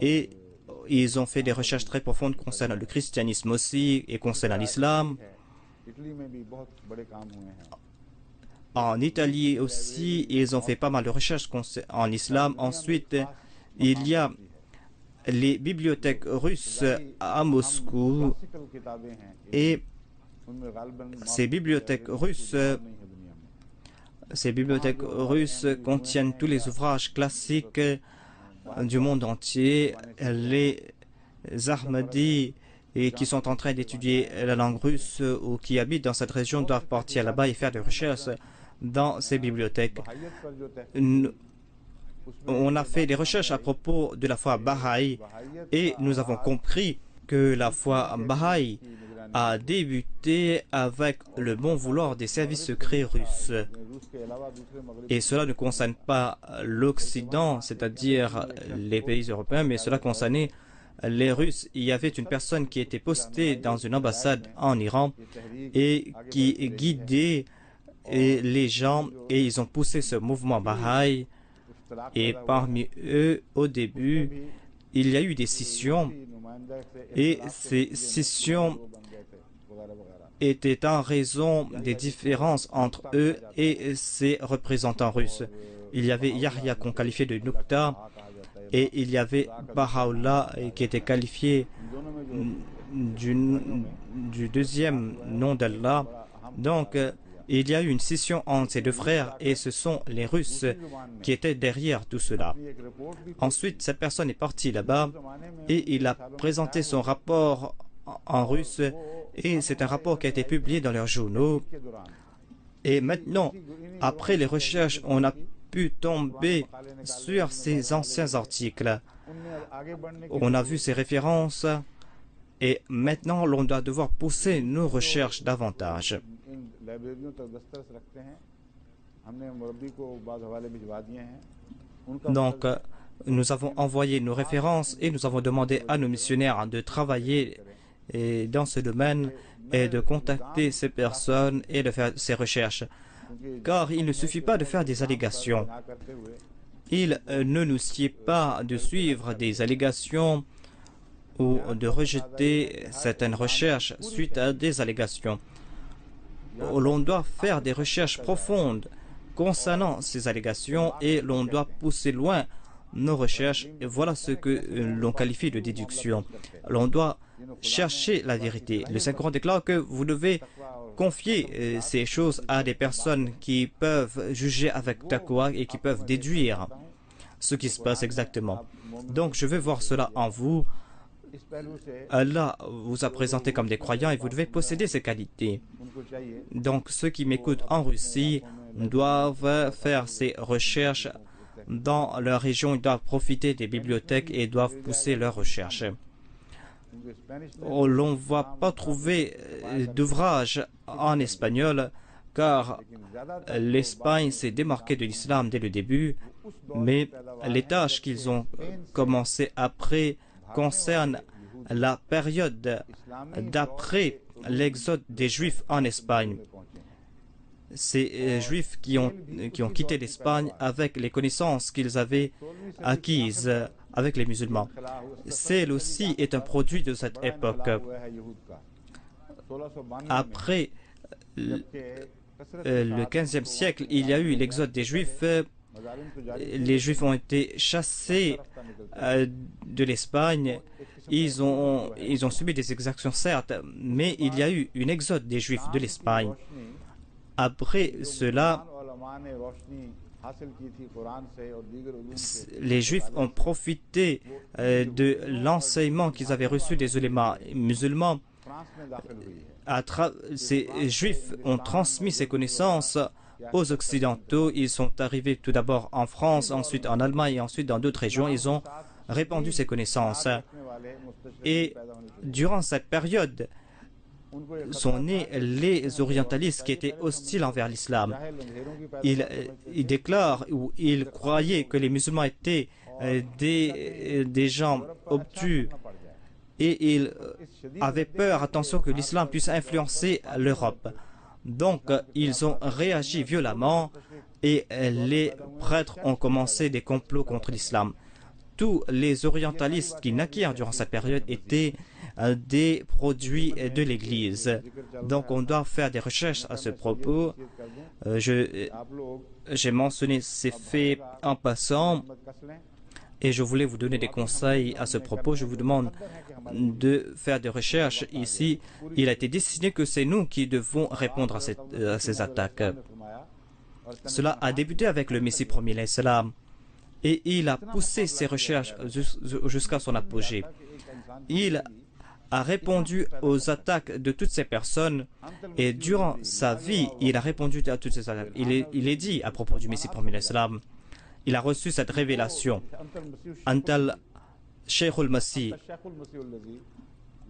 et ils ont fait des recherches très profondes concernant le christianisme aussi et concernant l'islam. En Italie aussi, ils ont fait pas mal de recherches en islam. Ensuite, il y a les bibliothèques russes à Moscou et ces bibliothèques russes contiennent tous les ouvrages classiques du monde entier. Les Ahmadis qui sont en train d'étudier la langue russe ou qui habitent dans cette région doivent partir là-bas et faire des recherches dans ces bibliothèques. On a fait des recherches à propos de la foi Baha'i et nous avons compris que la foi Baha'i a débuté avec le bon vouloir des services secrets russes. Et cela ne concerne pas l'Occident, c'est-à-dire les pays européens, mais cela concernait les Russes. Il y avait une personne qui était postée dans une ambassade en Iran et qui guidait les gens et ils ont poussé ce mouvement Baha'i. Et parmi eux, au début, il y a eu des scissions et ces scissions étaient en raison des différences entre eux et ses représentants russes. Il y avait Yahya qu'on qualifiait de Nukta et il y avait Baha'u'llah qui était qualifié du deuxième nom d'Allah. Donc, il y a eu une scission entre ces deux frères et ce sont les Russes qui étaient derrière tout cela. Ensuite, cette personne est partie là-bas et il a présenté son rapport en russe et c'est un rapport qui a été publié dans leurs journaux. Et maintenant, après les recherches, on a pu tomber sur ces anciens articles. On a vu ces références et maintenant l'on doit devoir pousser nos recherches davantage. Donc, nous avons envoyé nos références et nous avons demandé à nos missionnaires de travailler dans ce domaine et de contacter ces personnes et de faire ces recherches. Car il ne suffit pas de faire des allégations. Il ne nous sied pas de suivre des allégations ou de rejeter certaines recherches suite à des allégations. L'on doit faire des recherches profondes concernant ces allégations et l'on doit pousser loin nos recherches. Et voilà ce que l'on qualifie de déduction. L'on doit chercher la vérité. Le Saint-Coran déclare que vous devez confier ces choses à des personnes qui peuvent juger avec taqwa et qui peuvent déduire ce qui se passe exactement. Donc je vais voir cela en vous. Allah vous a présenté comme des croyants et vous devez posséder ces qualités. Donc ceux qui m'écoutent en Russie doivent faire ces recherches dans leur région, ils doivent profiter des bibliothèques et doivent pousser leurs recherches. L'on ne va pas trouver d'ouvrage en espagnol car l'Espagne s'est démarquée de l'islam dès le début, mais les tâches qu'ils ont commencées après concernent la période d'après l'exode des Juifs en Espagne. Ces Juifs qui ont quitté l'Espagne avec les connaissances qu'ils avaient acquises avec les musulmans. Celle aussi est un produit de cette époque. Après le XVe siècle, il y a eu l'exode des Juifs. Les Juifs ont été chassés de l'Espagne. Ils ont subi des exactions, certes, mais il y a eu une exode des Juifs de l'Espagne. Après cela, les Juifs ont profité de l'enseignement qu'ils avaient reçu des ulémas musulmans. Ces Juifs ont transmis ces connaissances aux Occidentaux. Ils sont arrivés tout d'abord en France, ensuite en Allemagne et ensuite dans d'autres régions. Ils ont répandu ces connaissances. Et durant cette période, sont nés les orientalistes qui étaient hostiles envers l'islam. Ils déclarent ou ils croyaient que les musulmans étaient des gens obtus et ils avaient peur, attention, que l'islam puisse influencer l'Europe. Donc, ils ont réagi violemment et les prêtres ont commencé des complots contre l'islam. Tous les orientalistes qui naquirent durant cette période étaient des produits de l'Église. Donc on doit faire des recherches à ce propos. J'ai mentionné ces faits en passant et je voulais vous donner des conseils à ce propos. Je vous demande de faire des recherches ici. Il a été décidé que c'est nous qui devons répondre à ces attaques. Cela a débuté avec le Messie premier, l'Islam, et il a poussé ses recherches jusqu'à son apogée. Il a répondu aux attaques de toutes ces personnes et durant sa vie, il a répondu à toutes ces attaques. Il est dit à propos du Messie premier, l'Islam, il a reçu cette révélation. Antal Sheikhul Masih,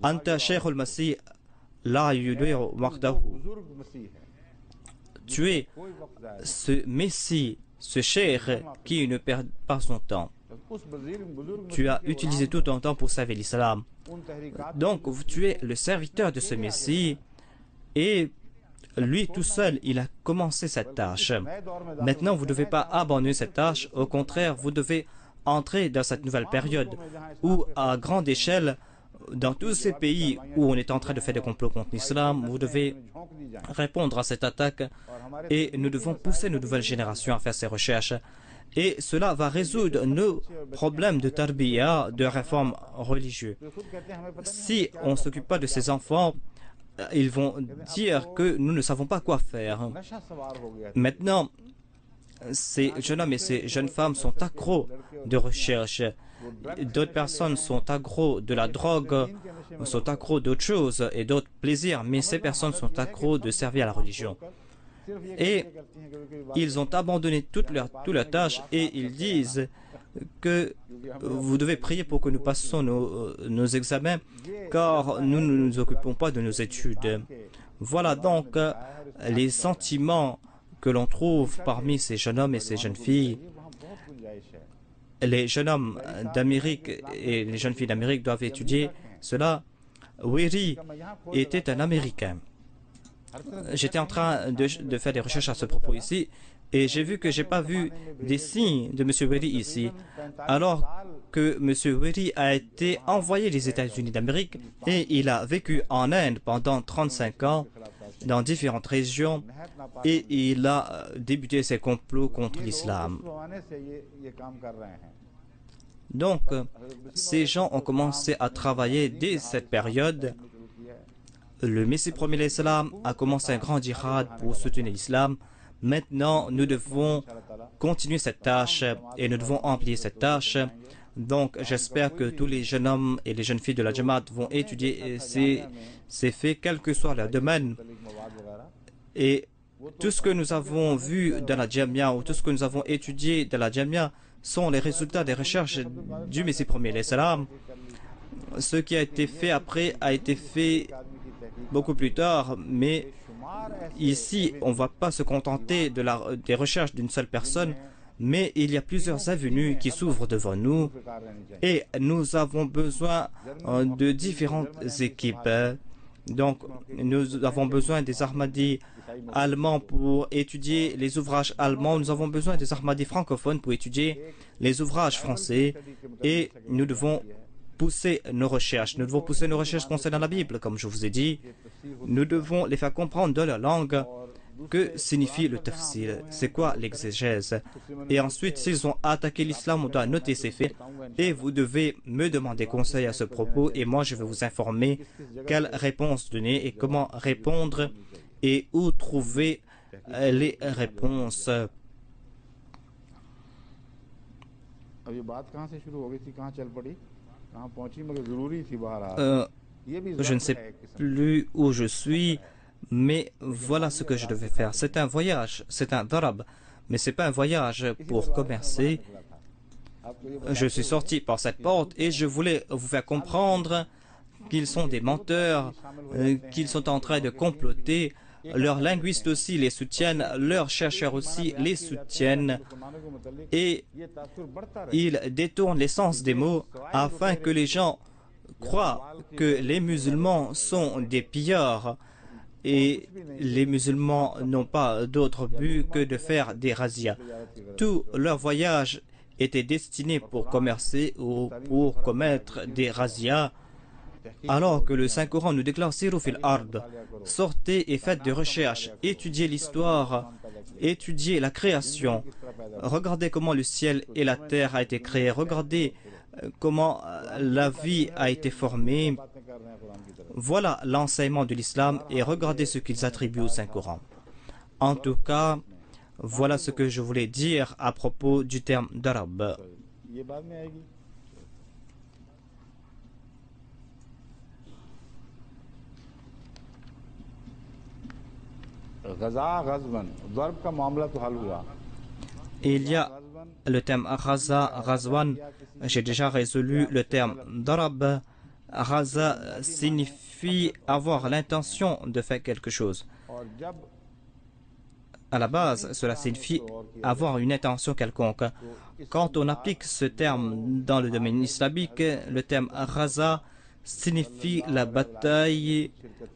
Anta Sheikhul Masih, la yudiru waqtahu. Tu es ce Messie, ce cheikh qui ne perd pas son temps. Tu as utilisé tout ton temps pour servir l'islam. Donc, tu es le serviteur de ce Messie et lui tout seul, il a commencé cette tâche. Maintenant, vous ne devez pas abandonner cette tâche. Au contraire, vous devez entrer dans cette nouvelle période où, à grande échelle, dans tous ces pays où on est en train de faire des complots contre l'islam, vous devez répondre à cette attaque et nous devons pousser nos nouvelles générations à faire ces recherches. Et cela va résoudre nos problèmes de tarbiya, de réforme religieuse. Si on ne s'occupe pas de ces enfants, ils vont dire que nous ne savons pas quoi faire. Maintenant, ces jeunes hommes et ces jeunes femmes sont accros de recherche. D'autres personnes sont accros de la drogue, sont accros d'autres choses et d'autres plaisirs, mais ces personnes sont accros de servir à la religion. Et ils ont abandonné toutes leurs tâches et ils disent que vous devez prier pour que nous passions nos examens, car nous ne nous occupons pas de nos études. Voilà donc les sentiments que l'on trouve parmi ces jeunes hommes et ces jeunes filles. Les jeunes hommes d'Amérique et les jeunes filles d'Amérique doivent étudier cela. Wiri était un Américain. J'étais en train de faire des recherches à ce propos ici et j'ai vu que je n'ai pas vu des signes de M. Wiri ici, alors que M. Wiri a été envoyé des États-Unis d'Amérique et il a vécu en Inde pendant 35 ans dans différentes régions et il a débuté ses complots contre l'islam. Donc, ces gens ont commencé à travailler dès cette période. Le Messie premier l'Islam a commencé un grand djihad pour soutenir l'islam. Maintenant, nous devons continuer cette tâche et nous devons amplier cette tâche. Donc, j'espère que tous les jeunes hommes et les jeunes filles de la Jamaat vont étudier ces faits, quel que soit leur domaine. Et tout ce que nous avons vu dans la Jamia ou tout ce que nous avons étudié dans la Jamia sont les résultats des recherches du Messie premier l'Islam. Ce qui a été fait après a été fait beaucoup plus tard, mais ici, on ne va pas se contenter des recherches d'une seule personne, mais il y a plusieurs avenues qui s'ouvrent devant nous et nous avons besoin de différentes équipes. Donc, nous avons besoin des Ahmadis allemands pour étudier les ouvrages allemands. Nous avons besoin des Ahmadis francophones pour étudier les ouvrages français et nous devons pousser nos recherches. Nous devons pousser nos recherches concernant la Bible, comme je vous ai dit. Nous devons les faire comprendre dans leur langue que signifie le tafsir, c'est quoi l'exégèse. Et ensuite, s'ils ont attaqué l'islam, on doit noter ces faits et vous devez me demander conseil à ce propos et moi je vais vous informer quelle réponse donner et comment répondre et où trouver les réponses. Je ne sais plus où je suis, mais voilà ce que je devais faire. C'est un voyage, c'est un darab, mais ce n'est pas un voyage pour commercer. Je suis sorti par cette porte et je voulais vous faire comprendre qu'ils sont des menteurs, qu'ils sont en train de comploter. Leurs linguistes aussi les soutiennent, leurs chercheurs aussi les soutiennent et ils détournent l'essence des mots afin que les gens croient que les musulmans sont des pillards et les musulmans n'ont pas d'autre but que de faire des razzias. Tout leur voyage était destiné pour commercer ou pour commettre des razzias. Alors que le Saint-Coran nous déclare Siru fil ard, sortez et faites des recherches, étudiez l'histoire, étudiez la création, regardez comment le ciel et la terre a été créés, regardez comment la vie a été formée. Voilà l'enseignement de l'islam et regardez ce qu'ils attribuent au Saint-Coran. En tout cas, voilà ce que je voulais dire à propos du terme d'arabe. Il y a le terme Ghaza, Ghazwan. J'ai déjà résolu le terme darab. Ghaza signifie avoir l'intention de faire quelque chose. À la base, cela signifie avoir une intention quelconque. Quand on applique ce terme dans le domaine islamique, le terme Ghaza signifie la bataille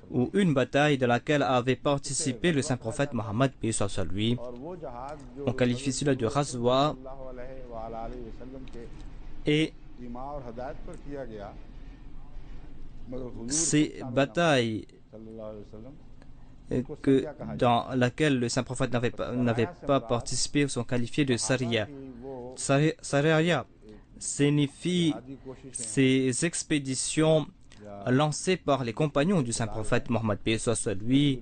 ou une bataille dans laquelle avait participé le saint prophète Mohammed, paix soit sur lui. On qualifie cela de Ghazwa et ces batailles dans laquelle le saint prophète n'avait pas participé sont qualifiées de Sariya. Sariya signifie ces expéditions lancées par les compagnons du saint prophète Mohammed, paix soit sur lui.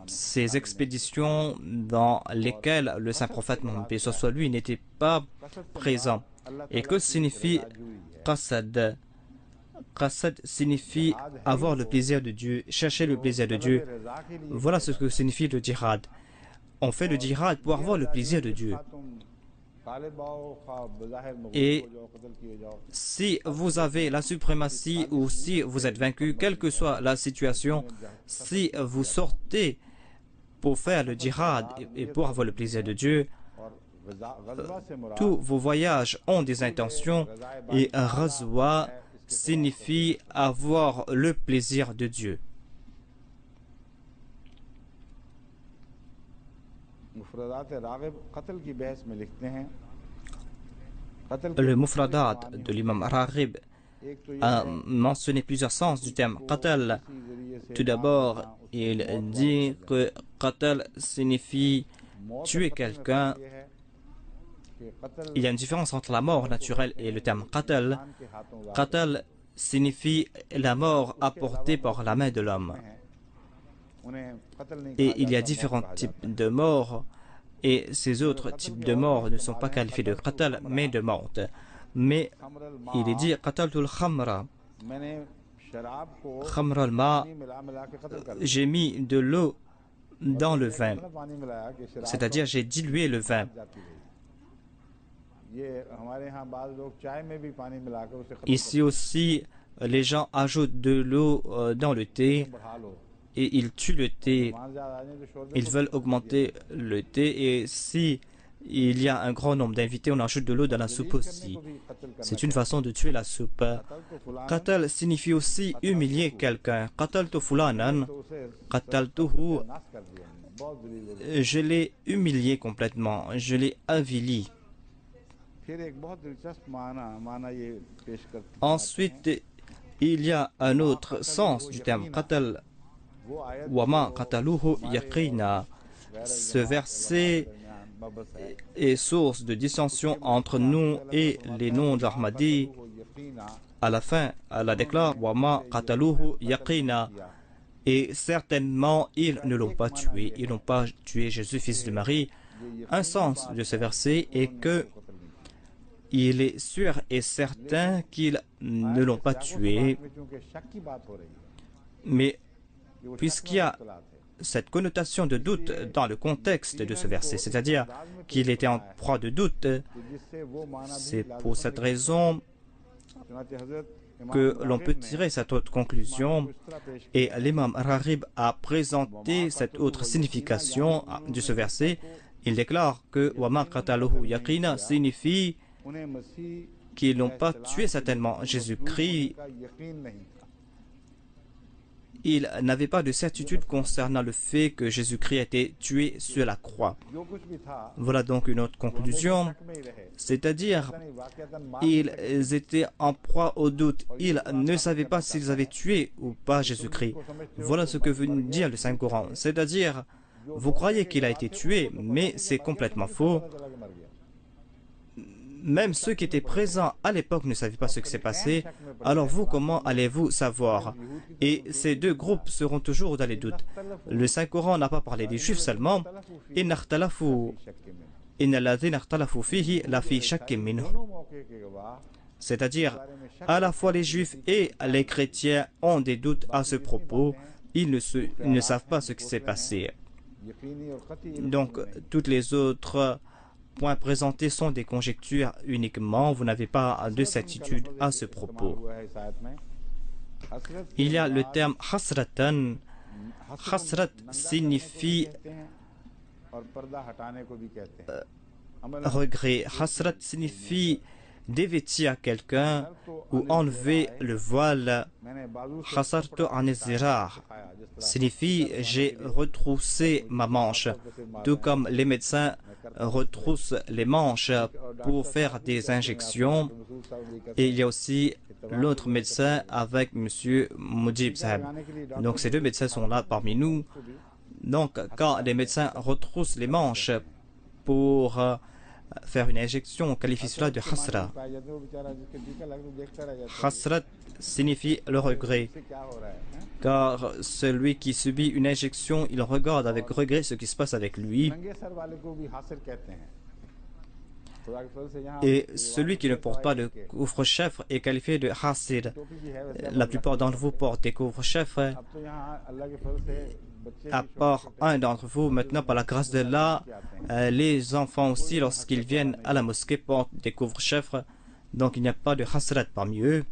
Ces expéditions dans lesquelles le saint prophète Mohammed, paix soit sur lui, n'était pas présent. Et que signifie Qasad? Qasad signifie avoir le plaisir de Dieu, chercher le plaisir de Dieu. Voilà ce que signifie le djihad. On fait le djihad pour avoir le plaisir de Dieu. Et si vous avez la suprématie ou si vous êtes vaincu, quelle que soit la situation, si vous sortez pour faire le djihad et pour avoir le plaisir de Dieu, tous vos voyages ont des intentions et Ghazwa signifie avoir le plaisir de Dieu. Le Mufradat de l'imam Raghib a mentionné plusieurs sens du terme Qatal. Tout d'abord, il dit que Qatal signifie tuer quelqu'un. Il y a une différence entre la mort naturelle et le terme Qatal. Qatal signifie la mort apportée par la main de l'homme. Et il y a différents types de morts. Et ces autres types de morts ne sont pas qualifiés de qatal, mais de mort. Mais il est dit qataltul khamra. Khamra al-ma, j'ai mis de l'eau dans le vin. C'est-à-dire j'ai dilué le vin. Ici aussi, les gens ajoutent de l'eau dans le thé. Et ils tuent le thé. Ils veulent augmenter le thé. Et si il y a un grand nombre d'invités, on ajoute de l'eau dans la soupe aussi. C'est une façon de tuer la soupe. Qatal signifie aussi humilier quelqu'un. Qataltu fulanan, qataltuhu. Je l'ai humilié complètement. Je l'ai avili. Ensuite, il y a un autre sens du terme qatal. Wama qataluhu yaqina. Ce verset est source de dissension entre nous et les noms d'Ahmadi. À la fin, Allah déclare Wama qataluhu yaqina. Et certainement, ils ne l'ont pas tué. Ils n'ont pas tué Jésus, fils de Marie. Un sens de ce verset est que il est sûr et certain qu'ils ne l'ont pas tué. Mais puisqu'il y a cette connotation de doute dans le contexte de ce verset, c'est-à-dire qu'il était en proie de doute, c'est pour cette raison que l'on peut tirer cette autre conclusion. Et l'imam Raghib a présenté cette autre signification de ce verset. Il déclare que Wama qataluhu yaqina signifie qu'ils n'ont pas tué certainement Jésus-Christ. Ils n'avaient pas de certitude concernant le fait que Jésus-Christ a été tué sur la croix. Voilà donc une autre conclusion, c'est-à-dire ils étaient en proie au doute. Ils ne savaient pas s'ils avaient tué ou pas Jésus-Christ. Voilà ce que veut dire le Saint-Coran. C'est-à-dire, vous croyez qu'il a été tué, mais c'est complètement faux. Même ceux qui étaient présents à l'époque ne savaient pas ce qui s'est passé. Alors vous, comment allez-vous savoir? Et ces deux groupes seront toujours dans les doutes. Le Saint-Coran n'a pas parlé des Juifs seulement. C'est-à-dire, à la fois les Juifs et les chrétiens ont des doutes à ce propos. Ils ne savent pas ce qui s'est passé. Donc, toutes les autres points présentés sont des conjectures uniquement. Vous n'avez pas de certitude à ce propos. Il y a le terme hasratan. Hasrat signifie regret. Hasrat signifie dévêtir quelqu'un ou enlever le voile. Hasartu an-zirar signifie j'ai retroussé ma manche, tout comme les médecins retroussent les manches pour faire des injections. Et il y a aussi l'autre médecin avec M. Mujib Saheb. Donc ces deux médecins sont là parmi nous. Donc quand les médecins retroussent les manches pour faire une injection, on qualifie cela de hasra. Hasrat signifie le regret, car celui qui subit une injection, il regarde avec regret ce qui se passe avec lui. Et celui qui ne porte pas de couvre-chef est qualifié de hasir. La plupart d'entre vous portent des couvre-chefs. À part un d'entre vous, maintenant, par la grâce d'Allah, les enfants aussi, lorsqu'ils viennent à la mosquée, portent des couvre-chefs. Donc il n'y a pas de hasrat parmi eux.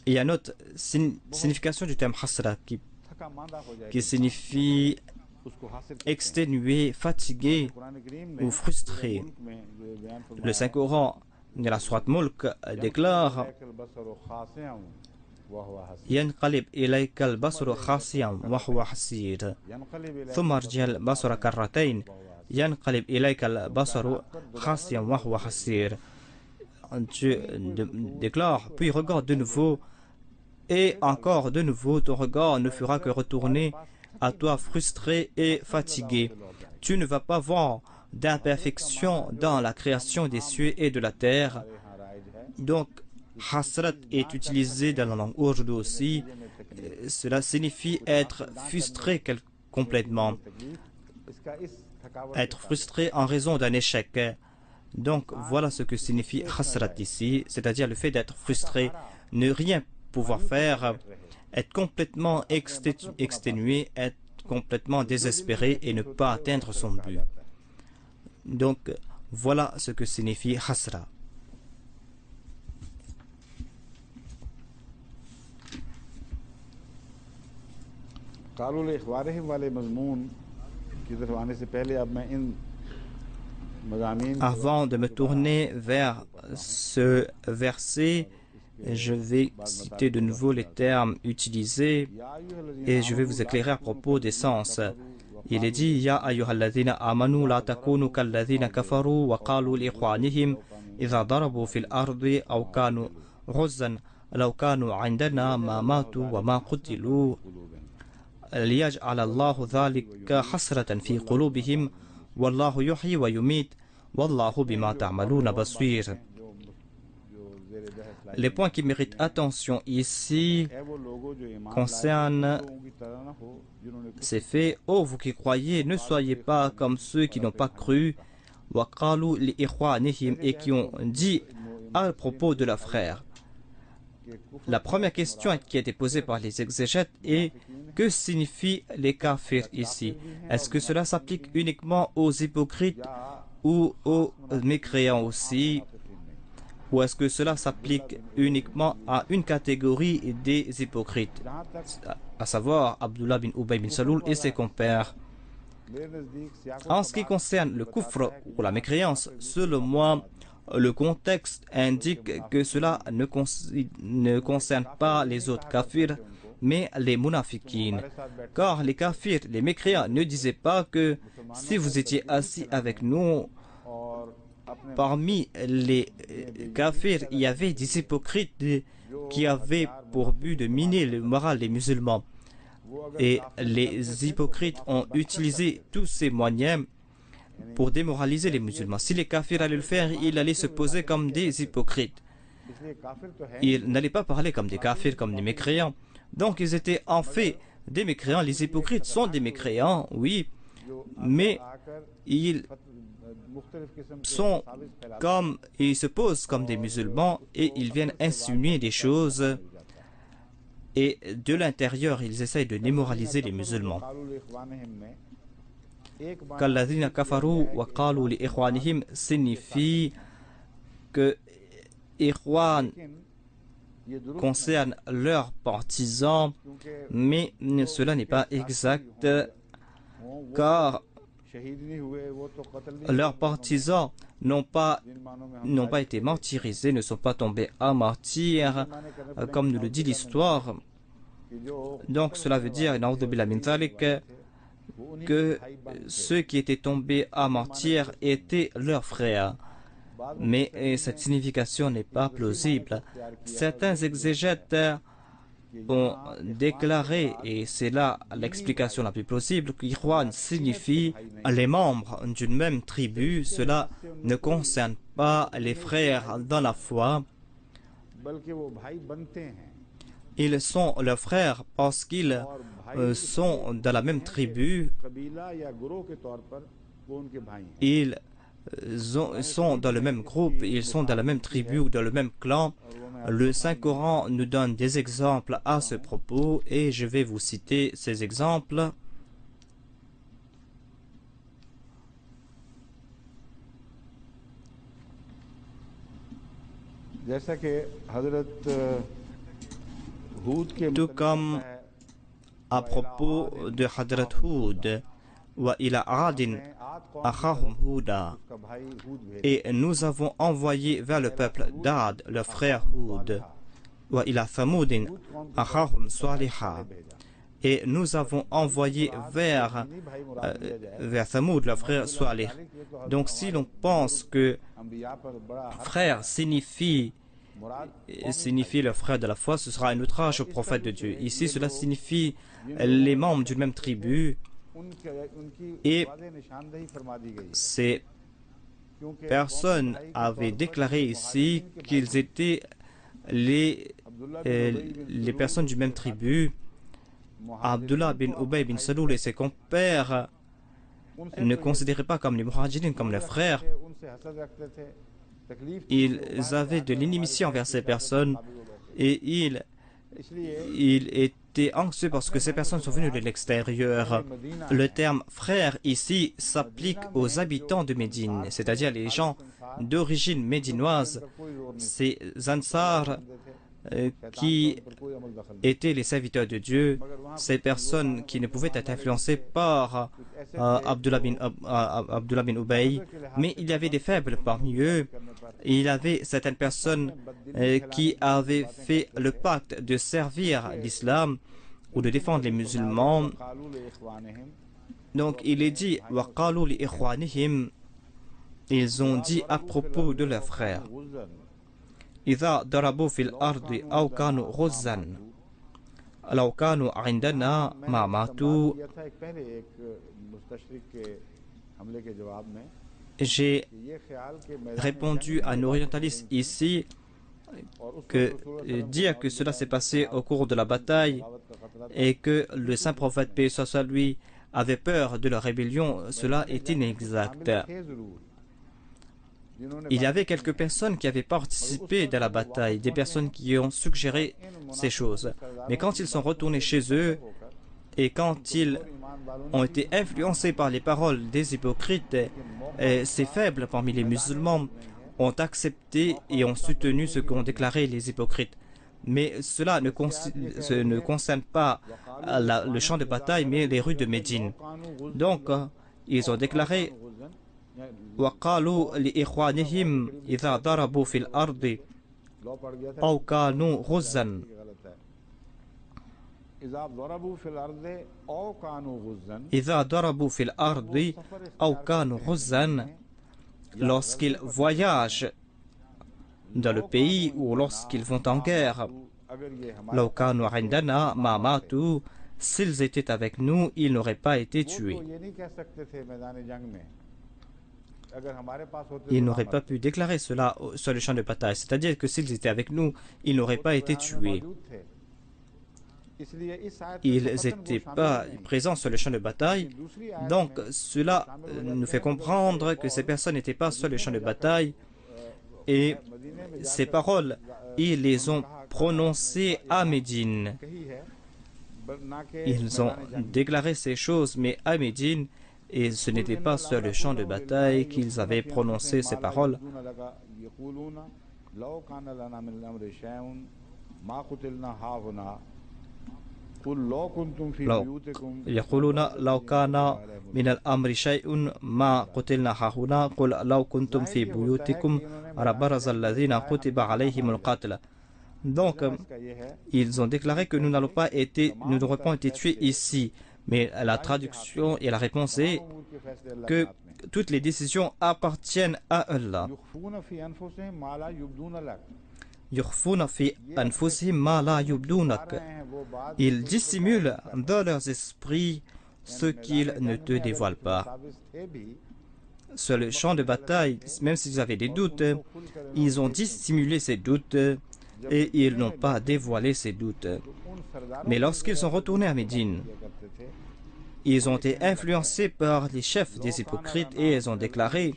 Il y a une autre signification du terme hasra qui signifie exténué, fatigué ou frustré. Le Saint-Coran de la Sourate Mulk déclare ينقلب إليك البصر خاسئا وهو حسير ثم ارجع البصر كرتين ينقلب إليك البصر خاسئا وهو حسير. Dieu déclare, puis regarde de nouveau, et encore de nouveau, ton regard ne fera que retourner à toi frustré et fatigué. Tu ne vas pas voir d'imperfection dans la création des cieux et de la terre. Donc, hasrat est utilisé dans la langue ourdou aussi. Cela signifie être frustré complètement, être frustré en raison d'un échec. Donc voilà ce que signifie hasrat ici, c'est-à-dire le fait d'être frustré, ne rien pouvoir faire, être complètement exténué, être complètement désespéré et ne pas atteindre son but. Donc voilà ce que signifie hasra. Avant de me tourner vers ce verset, je vais citer de nouveau les termes utilisés et je vais vous éclairer à propos des sens. Il est dit Ya ayyuhalladhina amanu la takunu kalladhina kafaru wa qalu li ikhwanihim idha darabu fil ardi aw kanu ghuzzan law kanu 'indana ma matu wa ma qutilu liyaj'al Allahu dhalika hasratan fi qulubihim wallahu yuhyi wa yumit wallahu bima ta'maluna basir. Les points qui méritent attention ici concernent ces faits. Oh, vous qui croyez, ne soyez pas comme ceux qui n'ont pas cru, et qui ont dit à propos de leurs frères. La première question qui a été posée par les exégètes est: que signifient les kafirs ici? Est-ce que cela s'applique uniquement aux hypocrites ou aux mécréants aussi? Ou est-ce que cela s'applique uniquement à une catégorie des hypocrites, à savoir Abdullah bin Ubay bin Saloul et ses compères? En ce qui concerne le kufr ou la mécréance, selon moi, le contexte indique que cela ne concerne pas les autres kafirs, mais les munafiqines. Car les kafirs, les mécréants, ne disaient pas que si vous étiez assis avec nous, parmi les kafirs, il y avait des hypocrites qui avaient pour but de miner le moral des musulmans. Et les hypocrites ont utilisé tous ces moyens pour démoraliser les musulmans. Si les kafirs allaient le faire, ils allaient se poser comme des hypocrites. Ils n'allaient pas parler comme des kafirs, comme des mécréants. Donc ils étaient en fait des mécréants. Les hypocrites sont des mécréants, oui, mais ils se posent comme des musulmans et ils viennent insinuer des choses, et de l'intérieur ils essayent de démoraliser les musulmans. Kalladhina kafaru wa qalu li ikhwanihim signifie que ikhwan concerne leurs partisans, mais cela n'est pas exact, car leurs partisans n'ont pas été martyrisés, ne sont pas tombés à martyr, comme nous le dit l'histoire. Donc cela veut dire que ceux qui étaient tombés à martyr étaient leurs frères. Mais cette signification n'est pas plausible. Certains exégètes ont déclaré, et c'est là l'explication la plus plausible, qu'Ikhwan signifie les membres d'une même tribu. Cela ne concerne pas les frères dans la foi. Ils sont leurs frères parce qu'ils sont dans la même tribu, कबीला या गिरोह के तौर पर वो उनके भाई हैं। ils sont dans le même groupe, ils sont dans la même tribu ou dans le même clan. Le Saint-Coran nous donne des exemples à ce propos et je vais vous citer ces exemples. जैसा कि हजरत हूद के Tout comme à propos de Hadrat Hud, wa ila adin akhahum Huda, का भाई हूद भेज et nous avons envoyé vers le peuple d'Ad leur frère Hud, wa ila Thamudin akhahum Saliha, et nous avons envoyé vers Thamoud leur frère Salih. Donc si l'on pense que अंबिया पर बड़ा frère signifie le frère de la foi, ce sera un outrage au prophète de Dieu. Ici, cela signifie les membres d'une même tribu, उनकी et वादे निशानदेही फरमा दी गई ces personnes avaient déclaré ici qu'ils étaient les personnes du même tribu. Abdullah bin Ubay bin Saloul et ses compères ne considéraient pas comme les muhajirines, comme leurs frères. उनसे हसद रखते थे तकलीफ Ils avaient de l'inimitié envers ces personnes et ils étaient anxieux parce que ces personnes sont venues de l'extérieur. Le terme frère ici s'applique aux habitants de Médine, c'est-à-dire les gens d'origine médinoise, ces Ansar qui étaient les serviteurs de Dieu, ces personnes qui ne pouvaient être influencées par Abdullah bin Ubay, mais il y avait des faibles parmi eux. Il y avait certaines personnes qui avaient fait le pacte de servir l'islam ou de défendre les musulmans. Donc il est dit وَقَالُوا لِإِخْوَانِهِمْ, ils ont dit à propos de leurs frères, إذا ضربوا في الأرض أو كانوا غزا لو كانوا عندنا ما ماتوا. किया था एक पहले एक मुस्तशरिक के हमले के जवाब में J'ai ये ख्याल के मैदान répondu à un orientaliste ici que dire que cela s'est passé au cours de la bataille et que le saint prophète paix soit sur lui avait peur de leur rébellion, cela est inexact. थे जरूर Il y avait quelques personnes qui avaient participé dans la bataille, des personnes qui ont suggéré ces choses. Mais quand ils sont retournés chez eux et quand ils ont été influencés par les paroles des hypocrites, ces faibles parmi les musulmans ont accepté et ont soutenu ce qu'ont déclaré les hypocrites. Mais cela ne concerne pas le champ de bataille, mais les rues de Médine. Donc, ils ont déclaré وقالوا لإخوانهم إذا ضربوا في الأرض أو كانوا غزا. إذا ضربوا في الأرض أو كانوا غزا, lorsqu'ils voyagent dans le pays ou lorsqu'ils vont en guerre. لو كانوا عندنا ما ماتوا, s'ils étaient avec nous, ils n'auraient pas été tués. Ils n'auraient pas pu déclarer cela sur le champ de bataille, c'est-à-dire que s'ils étaient avec nous, ils n'auraient pas été tués. Ils n'étaient pas présents sur le champ de bataille, donc cela nous fait comprendre que ces personnes n'étaient pas sur le champ de bataille, et ces paroles, ils les ont prononcées à Médine. Ils ont déclaré ces choses, mais à Médine, et ce n'était pas sur le champ de bataille qu'ils avaient prononcé ces paroles. يقولون لو كان من الأمر شيء ما قتلنا هاهنا قل لو كنتم في بيوتكم لبرز الذين كتب عليهم القتل. Donc, ils ont déclaré que nous n'aurons pas été tués ici. Mais la traduction et la réponse est que toutes les décisions appartiennent à Allah. Ils dissimulent dans leurs esprits ce qu'ils ne te dévoilent pas. Sur le champ de bataille, même s'ils avaient des doutes, ils ont dissimulé ces doutes et ils n'ont pas dévoilé ces doutes. Mais lorsqu'ils sont retournés à Médine, ils ont été influencés par les chefs des hypocrites et ils ont déclaré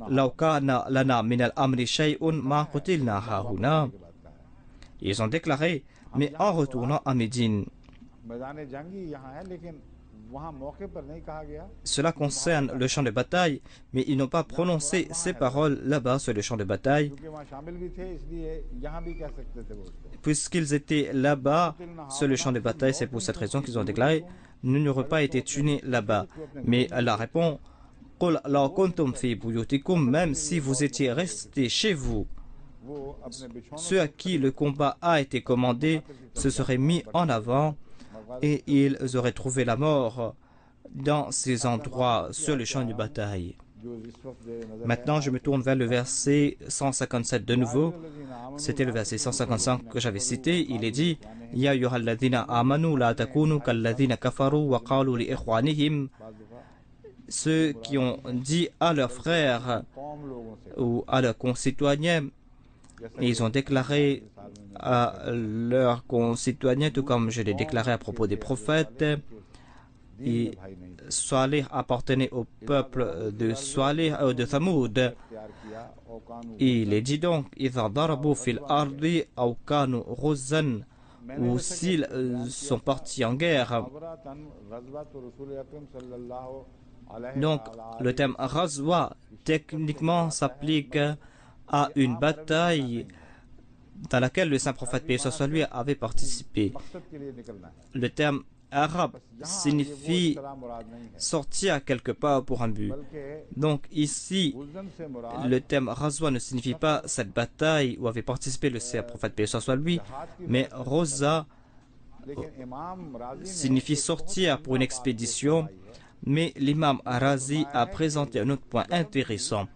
Law kana lana min al-amri shay'un ma qutilna hahuna. Ils ont déclaré, mais en retournant à Médine, cela concerne le champ de bataille, mais ils n'ont pas prononcé ces paroles là-bas sur le champ de bataille. Puisqu'ils étaient là-bas sur le champ de bataille, c'est pour cette raison qu'ils ont déclaré nous n'aurons pas été tués là-bas. Mais Allah répond Qul law kuntum fi buyutikum, même si vous étiez restés chez vous, ceux à qui le combat a été commandé se seraient mis en avant et ils auraient trouvé la mort dans ces endroits sur le champ de bataille. Maintenant, je me tourne vers le verset 157 de nouveau. C'était le verset 155 que j'avais cité. Il est dit Ya ayyuhalladhina amanu la takunu kalladhina kafaru wa qalu li ikhwanihim. Ceux qui ont dit à leurs frères ou à leurs concitoyens, et ils ont déclaré à leurs concitoyens, tout comme je l'ai déclaré à propos des prophètes, et Salih appartenait au peuple de Salih de Thamoud. Il est dit donc إِذَا ضَرَبُوا فِي الْأَرْضِ أَوْ كَانُوا غُزًّا, ou s'ils sont partis en guerre. Donc le terme Razwa techniquement s'applique à une bataille dans laquelle le saint prophète paix soit lui avait participé. Le terme arabe signifie sortir quelque part pour un but. Donc ici, le terme Razwa ne signifie pas cette bataille où avait participé le saint prophète paix soit lui, mais Rosa signifie sortir pour une expédition. Mais l'imam Razi a présenté un autre point intéressant.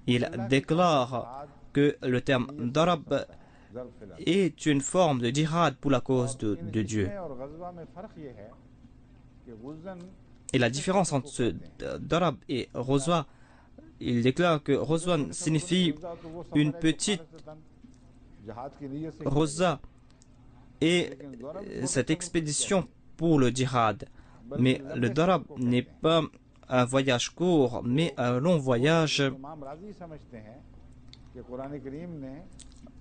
Il déclare que le terme darab est une forme de djihad pour la cause de Dieu. Et la différence entre ce darab et rozwa, il déclare que rozwa signifie une petite roza et cette expédition pour le djihad. Mais le darab n'est pas un voyage court, mais un long voyage.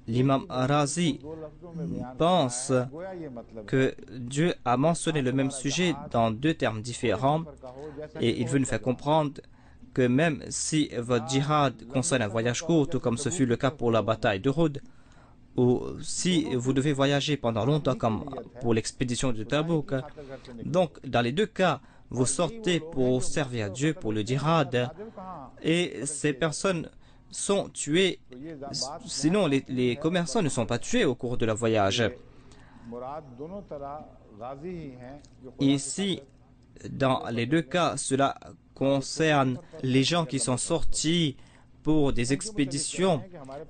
L'imam Razi pense que Dieu a mentionné le même sujet dans deux termes différents et il veut nous faire comprendre que même si votre djihad concerne un voyage court, tout comme ce fut le cas pour la bataille de Uhud, ou si vous devez voyager pendant longtemps comme pour l'expédition de Tabouk, donc dans les deux cas, vous sortez pour servir Dieu, pour le djihad, et ces personnes sont tuées, sinon les commerçants ne sont pas tués au cours de leur voyage. Ici, dans les deux cas, cela concerne les gens qui sont sortis pour des expéditions,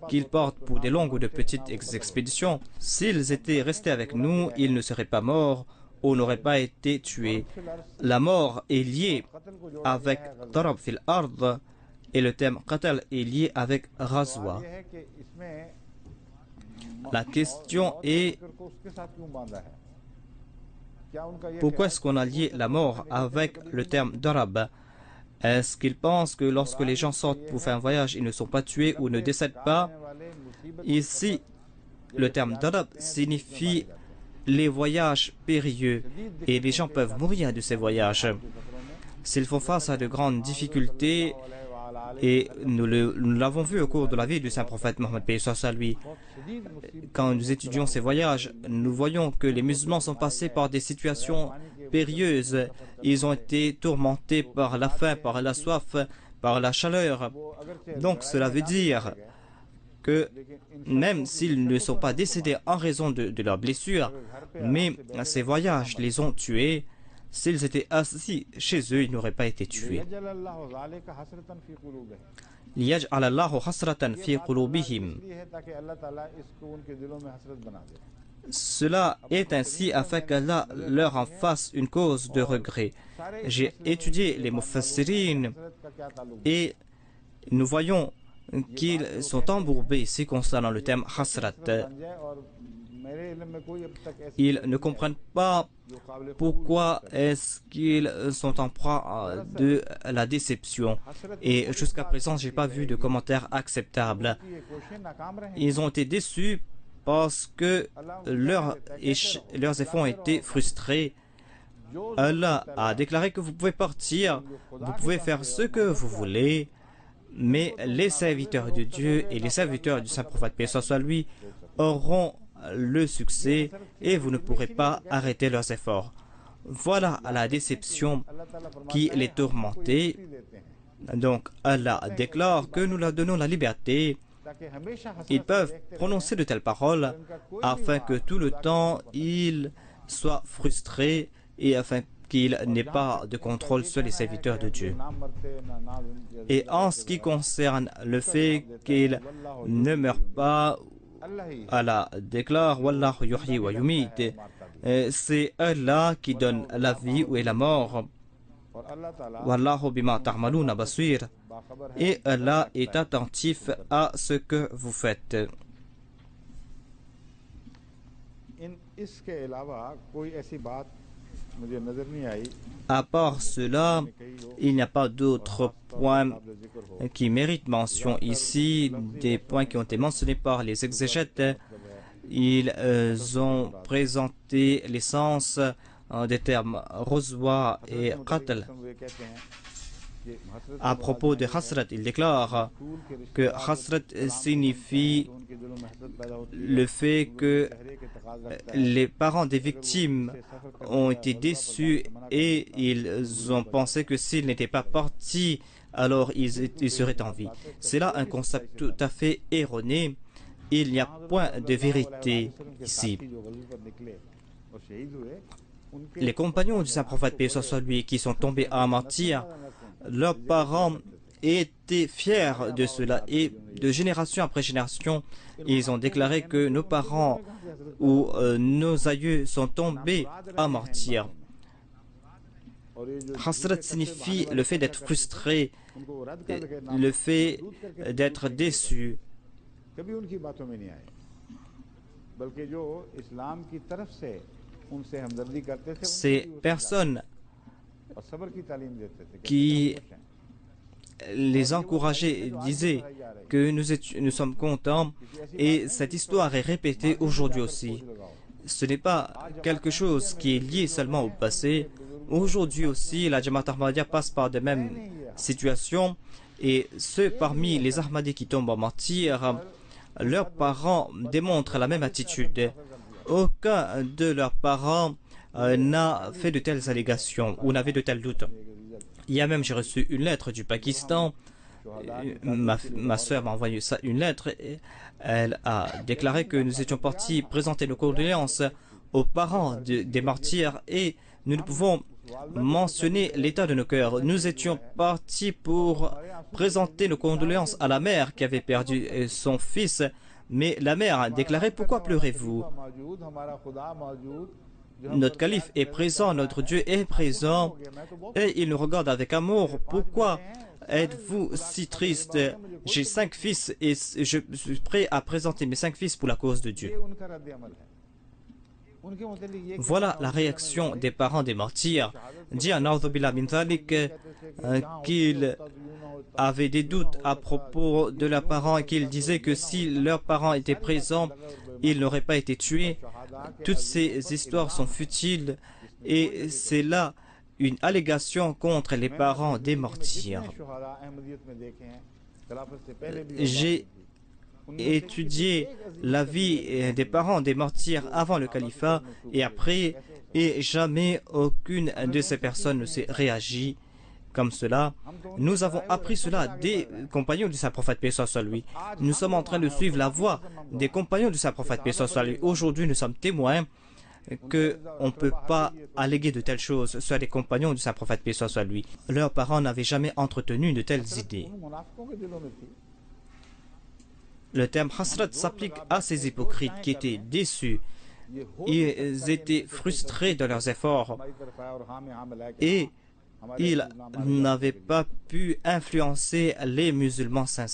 qu'ils portent pour des longues ou de petites expéditions. S'ils étaient restés avec nous, ils ne seraient pas morts ou n'auraient pas été tués. La mort est liée avec darab fil ard et le terme qatal est lié avec razwa. La question est pourquoi est-ce qu'on a lié la mort avec le terme darab? Est-ce qu'ils pensent que lorsque les gens sortent pour faire un voyage, ils ne sont pas tués ou ne décèdent pas? Ici, le terme darab signifie les voyages périlleux et les gens peuvent mourir de ces voyages. S'ils font face à de grandes difficultés, et nous l'avons vu au cours de la vie du saint prophète Mohammed paix soit sur lui. Quand nous étudions ces voyages, nous voyons que les musulmans sont passés par des situations périlleuses. Ils ont été tourmentés par la faim, par la soif, par la chaleur. Donc cela veut dire que même s'ils ne sont pas décédés en raison de leurs blessures, mais ces voyages les ont tués. S'ils étaient assis chez eux, ils n'auraient pas été tués. Cela est ainsi afin qu'Allah leur en fasse une cause de regret. J'ai étudié les mufassirin et nous voyons qu'ils sont embourbés ici concernant le terme hasrat. Ils ne comprennent pas pourquoi est-ce qu'ils sont en proie de la déception. Et jusqu'à présent, je n'ai pas vu de commentaires acceptables. Ils ont été déçus parce que leurs efforts ont été frustrés. Allah a déclaré que vous pouvez partir, vous pouvez faire ce que vous voulez, mais les serviteurs de Dieu et les serviteurs du Saint-Prophète, paix soit lui, auront le succès et vous ne pourrez pas arrêter leurs efforts. Voilà la déception qui les tourmentait. Donc Allah déclare que nous leur donnons la liberté. Ils peuvent prononcer de telles paroles afin que tout le temps ils soient frustrés et afin qu'il n'ait pas de contrôle sur les serviteurs de Dieu. Et en ce qui concerne le fait qu'ils ne meurent pas, Allah déclare Wallahu yuhyi wa yumit. C'est Allah qui donne la vie ou la mort. Wallahu bima ta'maluna basir. Et Allah est attentif à ce que vous faites. À part cela, il n'y a pas d'autres points qui méritent mention ici, des points qui ont été mentionnés par les exégètes. Ils ont présenté l'essence des termes rozwa et qatl. À propos de Hasrat, il déclare que Hasrat signifie le fait que les parents des victimes ont été déçus et ils ont pensé que s'ils n'étaient pas partis, alors ils seraient en vie. C'est là un concept tout à fait erroné. Il n'y a point de vérité ici. Les compagnons du Saint-Prophète, paix soit lui, qui sont tombés à mentir, leurs parents étaient fiers de cela et de génération après génération, ils ont déclaré que nos parents ou nos aïeux sont tombés à mentir. Hasrat signifie le fait d'être frustré, le fait d'être déçu. Ces personnes qui les encourageaient disaient que nous sommes contents et cette histoire est répétée aujourd'hui aussi. Ce n'est pas quelque chose qui est lié seulement au passé. Aujourd'hui aussi, la Jamaat Ahmadiyya passe par de mêmes situations et ceux parmi les Ahmadis qui tombent en martyr, leurs parents démontrent la même attitude. Aucun de leurs parents n'a fait de telles allégations ou n'avait de tels doutes. Il y a même, j'ai reçu une lettre du Pakistan. Ma soeur m'a envoyé une lettre. Et elle a déclaré que nous étions partis présenter nos condoléances aux parents des martyrs et nous ne pouvons mentionner l'état de nos cœurs. Nous étions partis pour présenter nos condoléances à la mère qui avait perdu son fils. Mais la mère a déclaré: pourquoi pleurez-vous? Notre calife est présent, notre Dieu est présent et il nous regarde avec amour. Pourquoi êtes-vous si triste? J'ai 5 fils et je suis prêt à présenter mes 5 fils pour la cause de Dieu. Voilà la réaction des parents des martyrs. Dit à Naudhubillah min Thalik qu'ils avaient des doutes à propos de leurs parents et qu'ils disaient que si leurs parents étaient présents, ils n'auraient pas été tués. Toutes ces histoires sont futiles et c'est là une allégation contre les parents des martyrs. J'ai étudié la vie des parents des martyrs avant le califat et après, et jamais aucune de ces personnes ne s'est réagi comme cela. Nous avons appris cela des compagnons du Saint-Prophète, paix soit sur lui. Nous sommes en train de suivre la voie des compagnons du Saint-Prophète, paix soit sur lui. Aujourd'hui, nous sommes témoins qu'on ne peut pas alléguer de telles choses sur les compagnons du Saint-Prophète, paix soit sur lui. Leurs parents n'avaient jamais entretenu de telles idées. Le terme hasrat s'applique à ces hypocrites qui étaient déçus. Ils étaient frustrés de leurs efforts et ils n'avaient pas pu influencer les musulmans sincères.